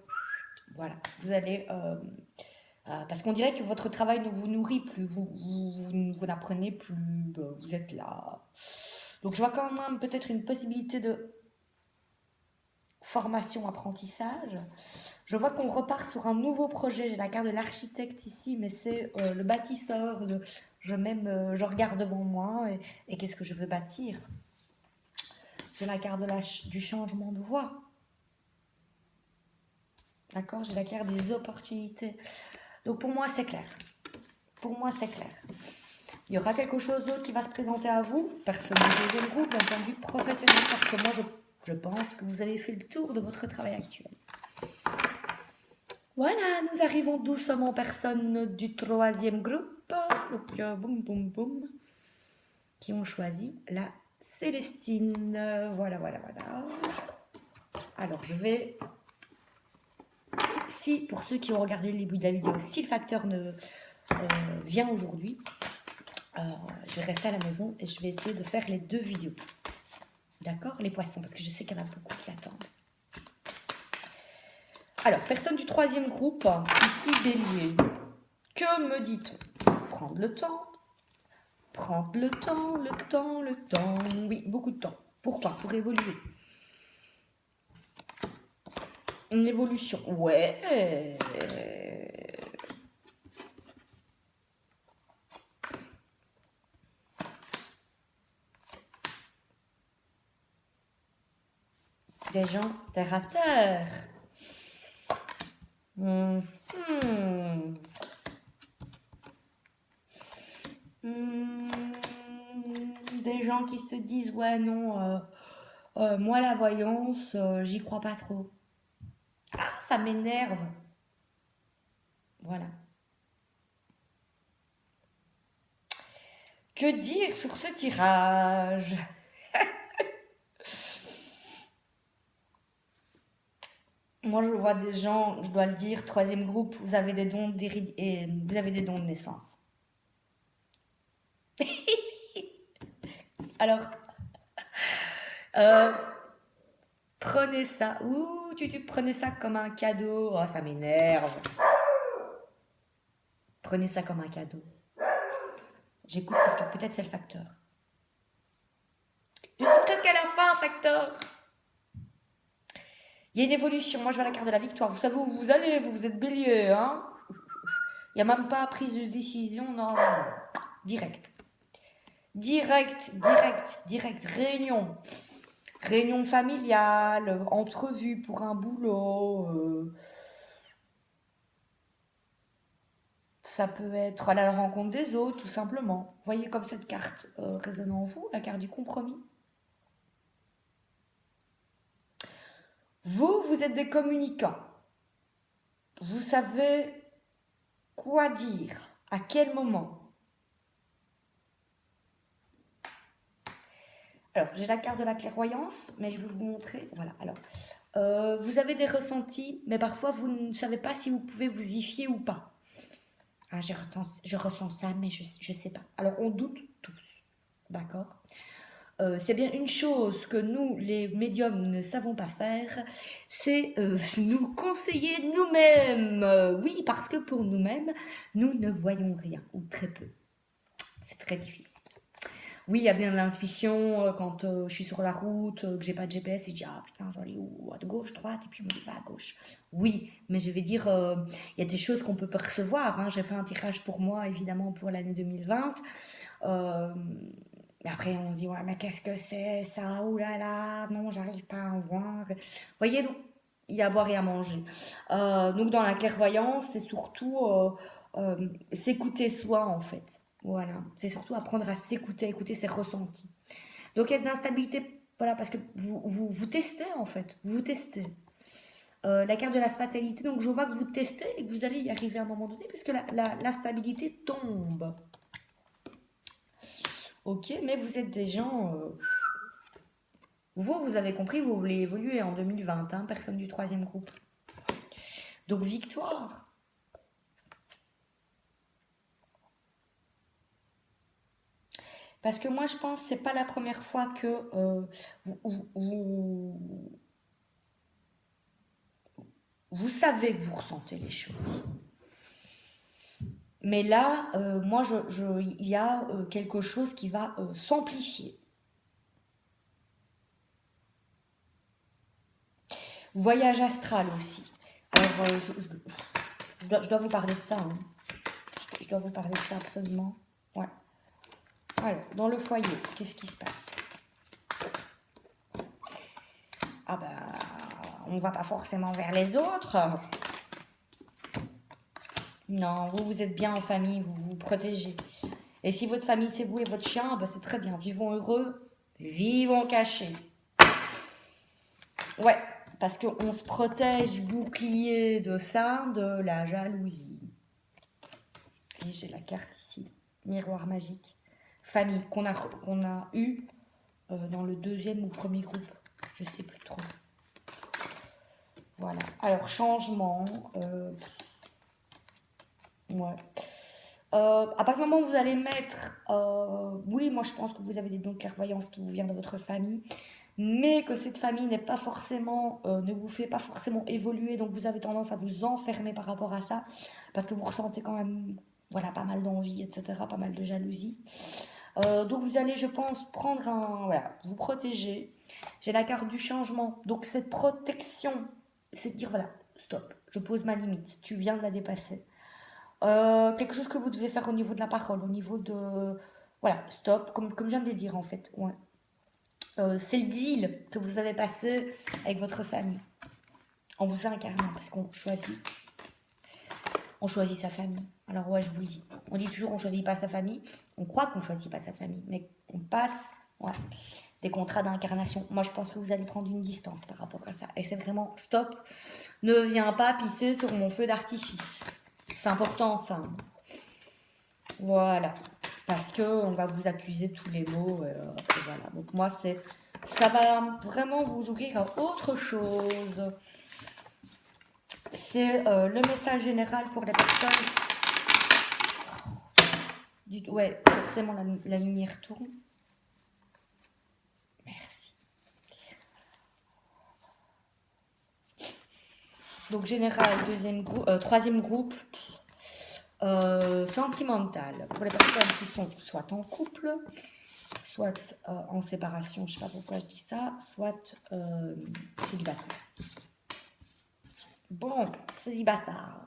Speaker 1: voilà, vous allez... parce qu'on dirait que votre travail ne vous nourrit plus, vous n'apprenez plus, vous êtes là. Donc je vois quand même peut-être une possibilité de formation, apprentissage. Je vois qu'on repart sur un nouveau projet. J'ai la carte de l'architecte ici, mais c'est le bâtisseur. Je regarde devant moi et qu'est-ce que je veux bâtir. J'ai la carte du changement de voie. D'accord? J'ai la carte des opportunités. Donc pour moi, c'est clair. Pour moi, c'est clair. Il y aura quelque chose d'autre qui va se présenter à vous, personne du deuxième groupe, d'un point de vue professionnel, parce que moi, je pense que vous avez fait le tour de votre travail actuel. Voilà, nous arrivons doucement aux personnes du troisième groupe, donc boum, boum, boum, qui ont choisi la Célestine. Voilà, voilà, voilà. Alors, je vais... Si, pour ceux qui ont regardé le début de la vidéo, si le facteur vient aujourd'hui, je vais rester à la maison et je vais essayer de faire les 2 vidéos. D'accord? Les poissons, parce que je sais qu'il y en a beaucoup qui attendent. Alors, personne du troisième groupe, ici Bélier. Que me dit-on? Prendre le temps. Prendre le temps, le temps, le temps. Oui, beaucoup de temps. Pourquoi? Pour évoluer. Une évolution. Ouais. Des gens terre à terre. Des gens qui se disent ouais non, moi la voyance, j'y crois pas trop. Ah, ça m'énerve. Voilà. Que dire sur ce tirage? Moi, je vois des gens, je dois le dire, troisième groupe, vous avez des dons vous avez des dons de naissance. Alors, prenez ça. Ouh, tu prenez ça comme un cadeau. Oh, ça m'énerve. Prenez ça comme un cadeau. J'écoute parce que peut-être c'est le facteur. Je suis presque à la fin, facteur. Il y a une évolution. Moi, je vois la carte de la victoire. Vous savez où vous allez, vous êtes bélier, hein? Il n'y a même pas prise de décision, non. Direct. Direct. Réunion. Réunion familiale, entrevue pour un boulot. Ça peut être à la rencontre des autres, tout simplement. Voyez comme cette carte résonne en vous, la carte du compromis. Vous êtes des communicants. Vous savez quoi dire, à quel moment. Alors, j'ai la carte de la clairvoyance, mais je vais vous montrer. Voilà, alors, vous avez des ressentis, mais parfois vous ne savez pas si vous pouvez vous y fier ou pas. Ah, je ressens ça, mais je ne sais pas. Alors, on doute tous, d'accord? C'est bien une chose que nous, les médiums, ne savons pas faire, c'est nous conseiller nous-mêmes. Oui, parce que pour nous-mêmes, nous ne voyons rien, ou très peu. C'est très difficile. Oui, il y a bien de l'intuition quand je suis sur la route, que j'ai pas de GPS et je dis ah putain, je vais aller où? À gauche, droite, et puis je me dis va à gauche. Oui, mais je vais dire, il y a des choses qu'on peut percevoir. Hein. J'ai fait un tirage pour moi, évidemment, pour l'année 2020. Mais après, on se dit ouais, mais qu'est-ce que c'est ça? Ouh là là, non, j'arrive pas à en voir. Vous voyez, donc, il y a à boire et à manger. Donc, dans la clairvoyance, c'est surtout s'écouter soi, en fait. Voilà, c'est surtout apprendre à s'écouter, écouter ses ressentis. Donc il y a de l'instabilité, voilà, parce que vous testez en fait, vous testez. La carte de la fatalité, donc je vois que vous testez et que vous allez y arriver à un moment donné, puisque l'instabilité tombe. Ok, mais vous êtes des gens... vous avez compris, vous voulez évoluer en 2020, hein, personne du troisième groupe. Donc victoire. Parce que moi, je pense que c'est pas la première fois que vous savez que vous ressentez les choses. Mais là, moi, il y a quelque chose qui va s'amplifier. Voyage astral aussi. Alors, je dois vous parler de ça. Hein. Je dois vous parler de ça absolument. Ouais. Alors, dans le foyer, qu'est-ce qui se passe? Ah ben, on ne va pas forcément vers les autres. Non, vous êtes bien en famille, vous vous protégez. Et si votre famille c'est vous et votre chien, ben c'est très bien. Vivons heureux, vivons cachés. Ouais, parce qu'on se protège, bouclier de ça, de la jalousie. Et j'ai la carte ici, miroir magique. Famille, qu'on a eu dans le deuxième ou premier groupe. Je sais plus trop. Voilà. Alors, changement. Ouais. À partir du moment où vous allez mettre... oui, moi je pense que vous avez des dons de clairvoyance qui vous viennent de votre famille. Mais que cette famille n'est pas forcément, ne vous fait pas forcément évoluer. Donc vous avez tendance à vous enfermer par rapport à ça. Parce que vous ressentez quand même voilà, pas mal d'envie, etc. Pas mal de jalousie. Donc vous allez, je pense, prendre un... Voilà, vous protéger. J'ai la carte du changement. Donc cette protection, c'est de dire, voilà, stop, je pose ma limite. Tu viens de la dépasser. Quelque chose que vous devez faire au niveau de la parole, au niveau de... Voilà, stop, comme je viens de le dire en fait. Ouais. C'est le deal que vous avez passé avec votre famille. En vous incarnant, parce qu'on choisit. On choisit sa famille. Alors ouais, je vous le dis. On dit toujours on choisit pas sa famille. On croit qu'on choisit pas sa famille. Mais on passe ouais, des contrats d'incarnation. Moi, je pense que vous allez prendre une distance par rapport à ça. Et c'est vraiment stop. Ne viens pas pisser sur mon feu d'artifice. C'est important ça. Voilà. Parce qu'on va vous accuser de tous les maux. Et voilà. Donc moi, ça va vraiment vous ouvrir à autre chose. C'est le message général pour les personnes. Ouais, forcément, la lumière tourne. Merci. Donc, général, troisième groupe. Sentimental. Pour les personnes qui sont soit en couple, soit en séparation, je ne sais pas pourquoi je dis ça, soit célibataire. Bon, célibataire.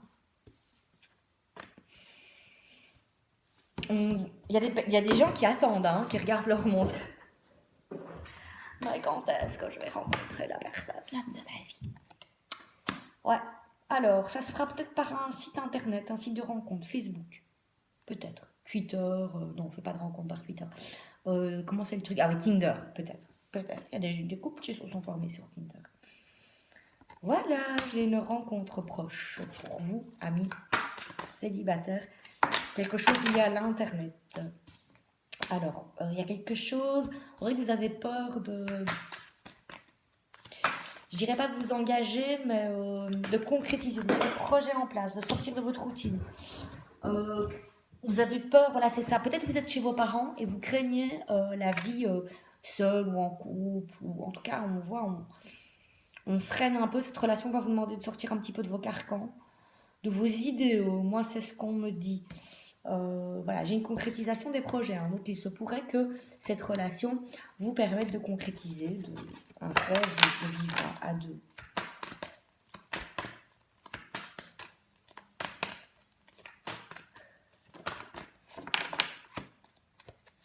Speaker 1: Il y a des gens qui attendent, hein, qui regardent leur montre. Mais quand est-ce que je vais rencontrer la personne l'âme de ma vie? Ouais. Alors, ça se fera peut-être par un site internet, un site de rencontre, Facebook. Peut-être. Twitter, non, on ne fait pas de rencontre par Twitter. Comment c'est le truc? Ah oui, Tinder, peut-être. Peut-être. Il y a des couples qui se sont formés sur Tinder. Voilà, j'ai une rencontre proche pour vous, amis célibataires. Quelque chose lié à l'internet. Alors, il y a quelque chose. On dirait que vous avez peur de. Je dirais pas de vous engager, mais de concrétiser, de mettre des projets en place, de sortir de votre routine. Vous avez peur, voilà, c'est ça. Peut-être que vous êtes chez vos parents et vous craignez la vie seule ou en couple, ou en tout cas, on voit, on freine un peu cette relation. On va vous demander de sortir un petit peu de vos carcans, de vos idéaux. Moi, c'est ce qu'on me dit. Voilà, j'ai une concrétisation des projets. Hein, donc, il se pourrait que cette relation vous permette de concrétiser un rêve de vivre à deux.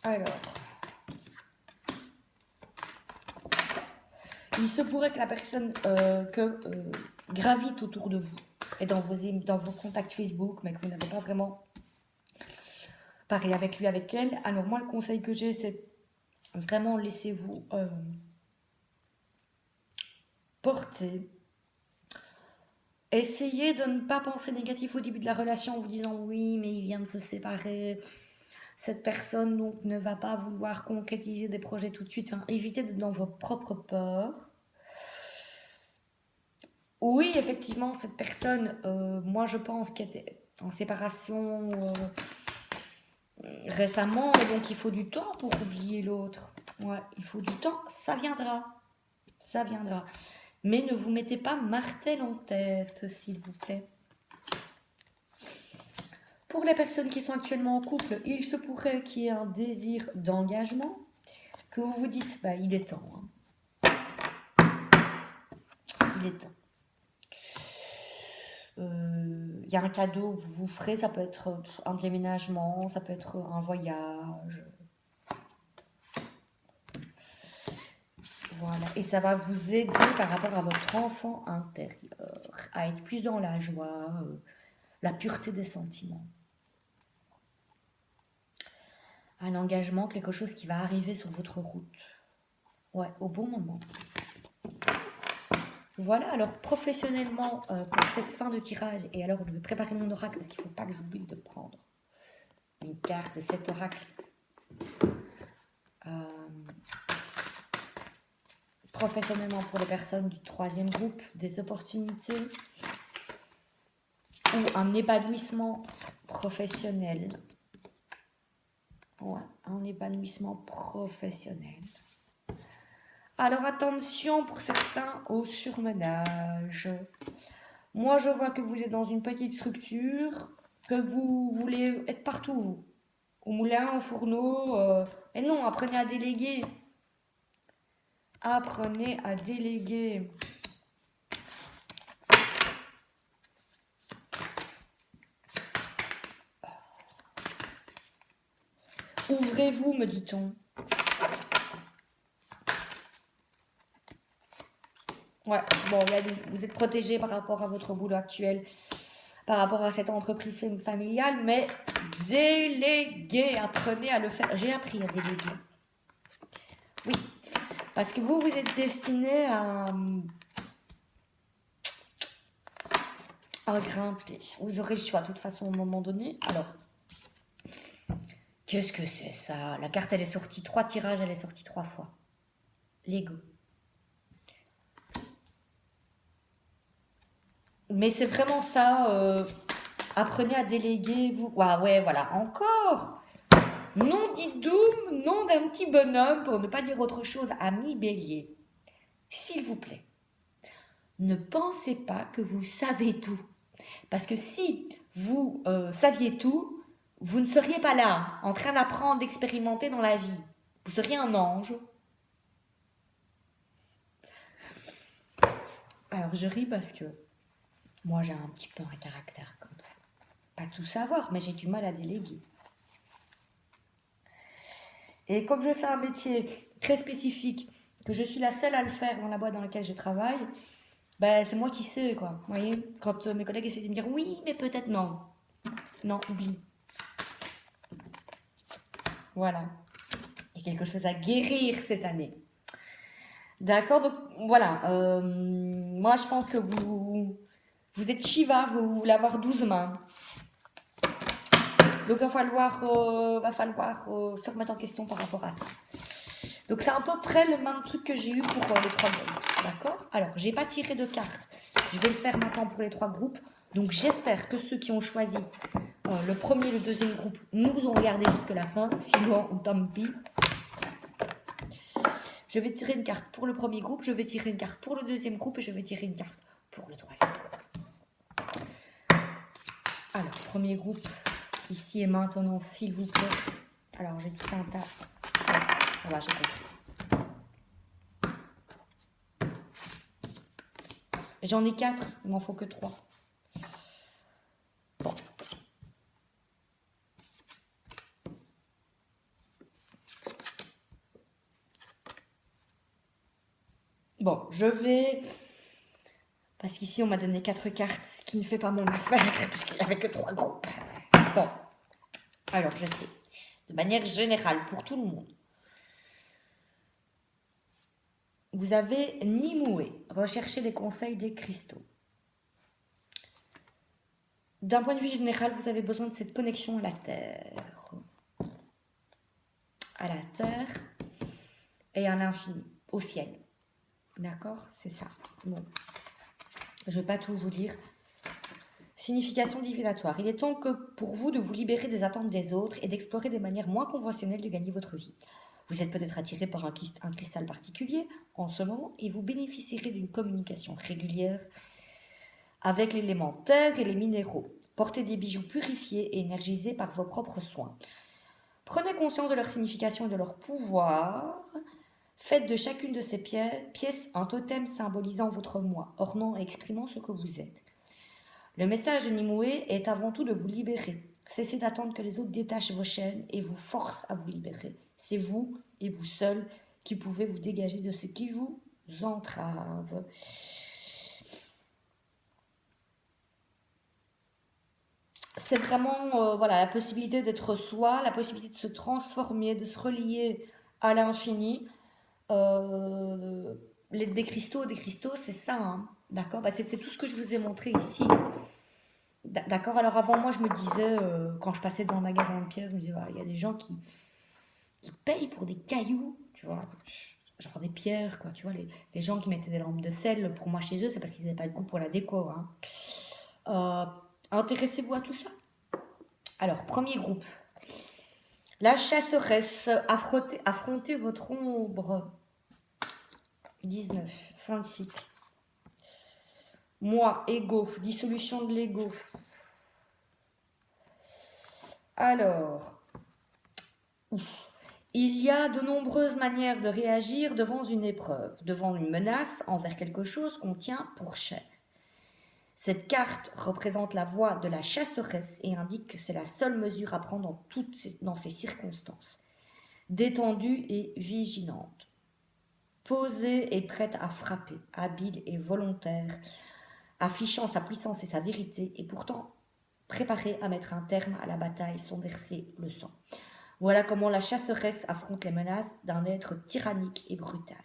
Speaker 1: Alors, il se pourrait que la personne gravite autour de vous et dans vos contacts Facebook, mais que vous n'avez pas vraiment parlé avec lui, avec elle. Alors moi, le conseil que j'ai, c'est vraiment laissez-vous porter. Essayez de ne pas penser négatif au début de la relation en vous disant oui, mais il vient de se séparer. Cette personne donc ne va pas vouloir concrétiser des projets tout de suite. Enfin, évitez d'être dans vos propres peurs. Oui, effectivement, cette personne, moi je pense qu'elle était en séparation récemment, et donc il faut du temps pour oublier l'autre. Ouais, il faut du temps, ça viendra. Ça viendra. Mais ne vous mettez pas martel en tête, s'il vous plaît. Pour les personnes qui sont actuellement en couple, il se pourrait qu'il y ait un désir d'engagement, que vous vous dites, bah, il est temps. Hein. Il il est temps. Il y a un cadeau que vous ferez, ça peut être un déménagement, ça peut être un voyage. Voilà, et ça va vous aider par rapport à votre enfant intérieur, à être plus dans la joie, la pureté des sentiments. Un engagement, quelque chose qui va arriver sur votre route. Ouais, au bon moment. Voilà, alors professionnellement, pour cette fin de tirage, et alors je vais préparer mon oracle parce qu'il ne faut pas que j'oublie de prendre une carte de cet oracle. Professionnellement pour les personnes du troisième groupe, des opportunités ou un épanouissement professionnel. Ouais, un épanouissement professionnel. Alors attention pour certains au surmenage. Moi je vois que vous êtes dans une petite structure, que vous voulez être partout vous. Au moulin, au fourneau. Et non, apprenez à déléguer. Apprenez à déléguer. Ouvrez-vous, me dit-on. Ouais, bon, là, vous êtes protégé par rapport à votre boulot actuel, par rapport à cette entreprise familiale, mais déléguez, apprenez à le faire. J'ai appris à déléguer. Oui, parce que vous êtes destiné à grimper. Vous aurez le choix de toute façon au moment donné. Alors, qu'est-ce que c'est ça? La carte, elle est sortie 3 tirages, elle est sortie 3 fois. L'ego. Mais c'est vraiment ça. Apprenez à déléguer. Vous. Ah ouais, voilà. Encore. Nom dit doom, nom d'un petit bonhomme, pour ne pas dire autre chose, ami Bélier. S'il vous plaît, ne pensez pas que vous savez tout. Parce que si vous saviez tout, vous ne seriez pas là, en train d'apprendre, d'expérimenter dans la vie. Vous seriez un ange. Alors je ris parce que moi j'ai un petit peu un caractère comme ça. Pas tout savoir, mais j'ai du mal à déléguer. Et comme je fais un métier très spécifique, que je suis la seule à le faire dans la boîte dans laquelle je travaille, ben, c'est moi qui sais, quoi. Vous voyez, quand mes collègues essaient de me dire oui, mais peut-être non. Non, oublie. Voilà. Il y a quelque chose à guérir cette année. D'accord, donc voilà. Moi, je pense que vous êtes Shiva, vous voulez avoir 12 mains. Donc, va falloir se remettre en question par rapport à ça. Donc, c'est à peu près le même truc que j'ai eu pour les 3 groupes. D'accord? Alors, j'ai pas tiré de cartes. Je vais le faire maintenant pour les 3 groupes. Donc, j'espère que ceux qui ont choisi le premier et le deuxième groupe nous ont regardé jusqu'à la fin. Sinon, tant pis. Je vais tirer une carte pour le premier groupe, je vais tirer une carte pour le deuxième groupe et je vais tirer une carte pour le troisième groupe. Alors, premier groupe, ici et maintenant, s'il vous plaît. Alors, j'ai tout un tas. Voilà, j'ai compris. J'en ai 4, il m'en faut que 3. Bon. Bon, je vais... Parce qu'ici, on m'a donné 4 cartes, ce qui ne fait pas mon affaire, puisqu'il n'y avait que 3 groupes. Bon. Alors, je sais. De manière générale, pour tout le monde. Vous avez Nimue, recherchez les conseils des cristaux. D'un point de vue général, vous avez besoin de cette connexion à la Terre. À la Terre et à l'infini, au ciel. D'accord? C'est ça. Bon. Je ne vais pas tout vous lire. Signification divinatoire. Il est temps que pour vous de vous libérer des attentes des autres et d'explorer des manières moins conventionnelles de gagner votre vie. Vous êtes peut-être attiré par un cristal particulier en ce moment et vous bénéficierez d'une communication régulière avec l'élément terre et les minéraux. Portez des bijoux purifiés et énergisés par vos propres soins. Prenez conscience de leur signification et de leur pouvoir. Faites de chacune de ces pièces un totem symbolisant votre moi, ornant et exprimant ce que vous êtes. Le message de Nimue est avant tout de vous libérer. Cessez d'attendre que les autres détachent vos chaînes et vous forcent à vous libérer. C'est vous et vous seul qui pouvez vous dégager de ce qui vous entrave. C'est vraiment voilà, la possibilité d'être soi, la possibilité de se transformer, de se relier à l'infini. Des cristaux, c'est ça, hein, d'accord, bah, c'est tout ce que je vous ai montré ici. D'accord, alors avant moi je me disais, quand je passais devant un magasin de pierres, je me disais, il y a des gens qui payent pour des cailloux, tu vois, genre des pierres, quoi, tu vois, les gens qui mettaient des lampes de sel, pour moi chez eux, c'est parce qu'ils n'avaient pas de goût pour la déco, hein. Intéressez-vous à tout ça. Alors, premier groupe. La chasseresse, affrontez votre ombre. 19, fin de cycle. Moi, ego, dissolution de l'ego. Alors, il y a de nombreuses manières de réagir devant une épreuve, devant une menace envers quelque chose qu'on tient pour cher. Cette carte représente la voix de la chasseresse et indique que c'est la seule mesure à prendre dans ces circonstances. Détendue et vigilante. Posée et prête à frapper, habile et volontaire, affichant sa puissance et sa vérité, et pourtant préparée à mettre un terme à la bataille sans verser le sang. Voilà comment la chasseresse affronte les menaces d'un être tyrannique et brutal.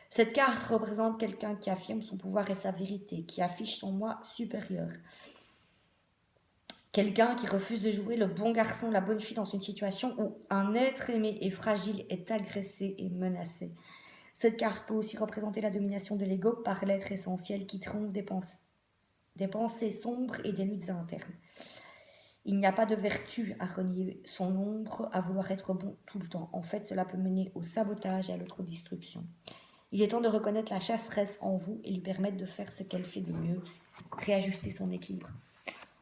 Speaker 1: Cette carte représente quelqu'un qui affirme son pouvoir et sa vérité, qui affiche son moi supérieur. Quelqu'un qui refuse de jouer le bon garçon, la bonne fille dans une situation où un être aimé et fragile est agressé et menacé. Cette carte peut aussi représenter la domination de l'ego par l'être essentiel qui triomphe des pensées sombres et des luttes internes. Il n'y a pas de vertu à renier son ombre, à vouloir être bon tout le temps. En fait, cela peut mener au sabotage et à l'autodestruction. Il est temps de reconnaître la chasseresse en vous et lui permettre de faire ce qu'elle fait de mieux, réajuster son équilibre.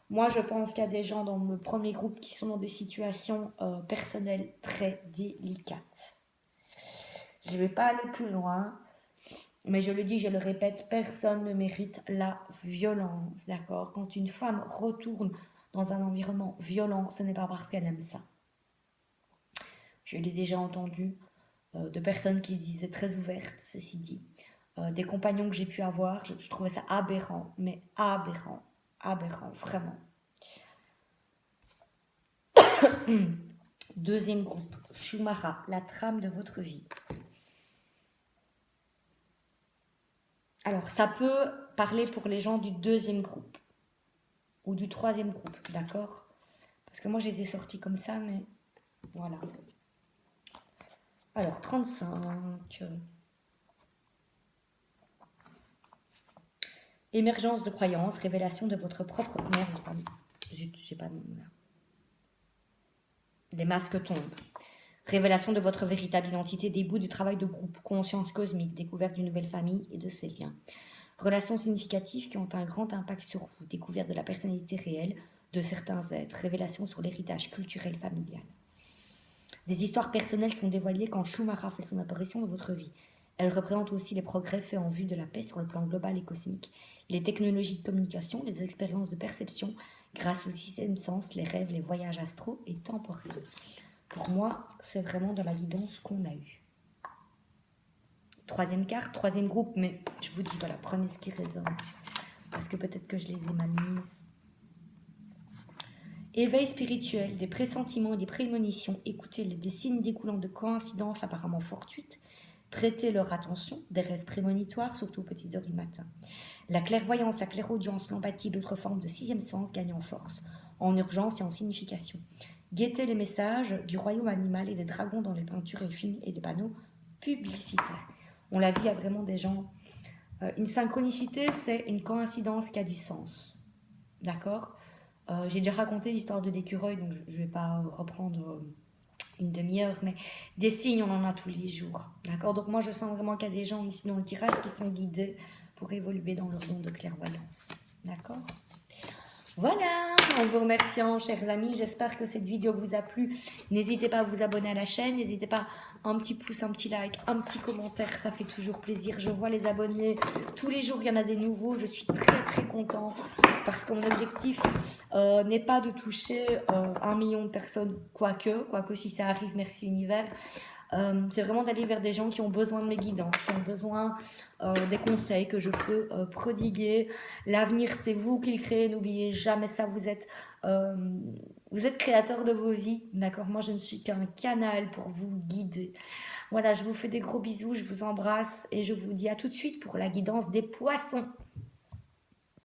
Speaker 1: Moi, je pense qu'il y a des gens dans le premier groupe qui sont dans des situations personnelles très délicates. Je ne vais pas aller plus loin, mais je le dis, je le répète, personne ne mérite la violence, d'accord? Quand une femme retourne dans un environnement violent, ce n'est pas parce qu'elle aime ça. Je l'ai déjà entendu de personnes qui disaient très ouvertes, ceci dit. Des compagnons que j'ai pu avoir, je trouvais ça aberrant, mais aberrant, vraiment. Deuxième groupe, Shumara, la trame de votre vie. Alors, ça peut parler pour les gens du deuxième groupe ou du troisième groupe, d'accord? Parce que moi, je les ai sortis comme ça, mais voilà. Alors, 35. Émergence de croyance, révélation de votre propre... Merde, zut, j'ai pas de nom là. Les masques tombent. Révélation de votre véritable identité, début du travail de groupe, conscience cosmique, découverte d'une nouvelle famille et de ses liens. Relations significatives qui ont un grand impact sur vous, découverte de la personnalité réelle de certains êtres, révélation sur l'héritage culturel familial. Des histoires personnelles sont dévoilées quand Shumara fait son apparition dans votre vie. Elle représente aussi les progrès faits en vue de la paix sur le plan global et cosmique, les technologies de communication, les expériences de perception, grâce au système sens, les rêves, les voyages astraux et temporels. Pour moi, c'est vraiment de la guidance qu'on a eue. Troisième carte, troisième groupe, mais je vous dis, voilà, prenez ce qui résonne. Parce que peut-être que je les ai mal mises. Éveil spirituel, des pressentiments et des prémonitions. Écoutez-les, des signes découlant de coïncidences apparemment fortuites. Prêtez leur attention, des rêves prémonitoires, surtout aux petites heures du matin. La clairvoyance, la clairaudience, l'empathie, d'autres formes de sixième sens gagnent en force, en urgence et en signification. Guettez les messages du royaume animal et des dragons dans les peintures et films et des panneaux publicitaires. On l'a vu, il y a vraiment des gens... une synchronicité, c'est une coïncidence qui a du sens. D'accord? J'ai déjà raconté l'histoire de l'écureuil, donc je ne vais pas reprendre une demi-heure, mais des signes, on en a tous les jours. D'accord? Donc moi, je sens vraiment qu'il y a des gens ici dans le tirage qui sont guidés pour évoluer dans leur don de clairvoyance. D'accord? Voilà, en vous remerciant, chers amis, j'espère que cette vidéo vous a plu. N'hésitez pas à vous abonner à la chaîne, n'hésitez pas un petit pouce, un petit like, un petit commentaire, ça fait toujours plaisir. Je vois les abonnés, tous les jours il y en a des nouveaux, je suis très très contente parce que mon objectif n'est pas de toucher 1 million de personnes, quoique si ça arrive, merci univers. C'est vraiment d'aller vers des gens qui ont besoin de mes guidances, qui ont besoin des conseils que je peux prodiguer. L'avenir, c'est vous qui le créez, n'oubliez jamais ça, euh, vous êtes créateur de vos vies, d'accord? Moi, je ne suis qu'un canal pour vous guider. Voilà, je vous fais des gros bisous, je vous embrasse et je vous dis à tout de suite pour la guidance des poissons.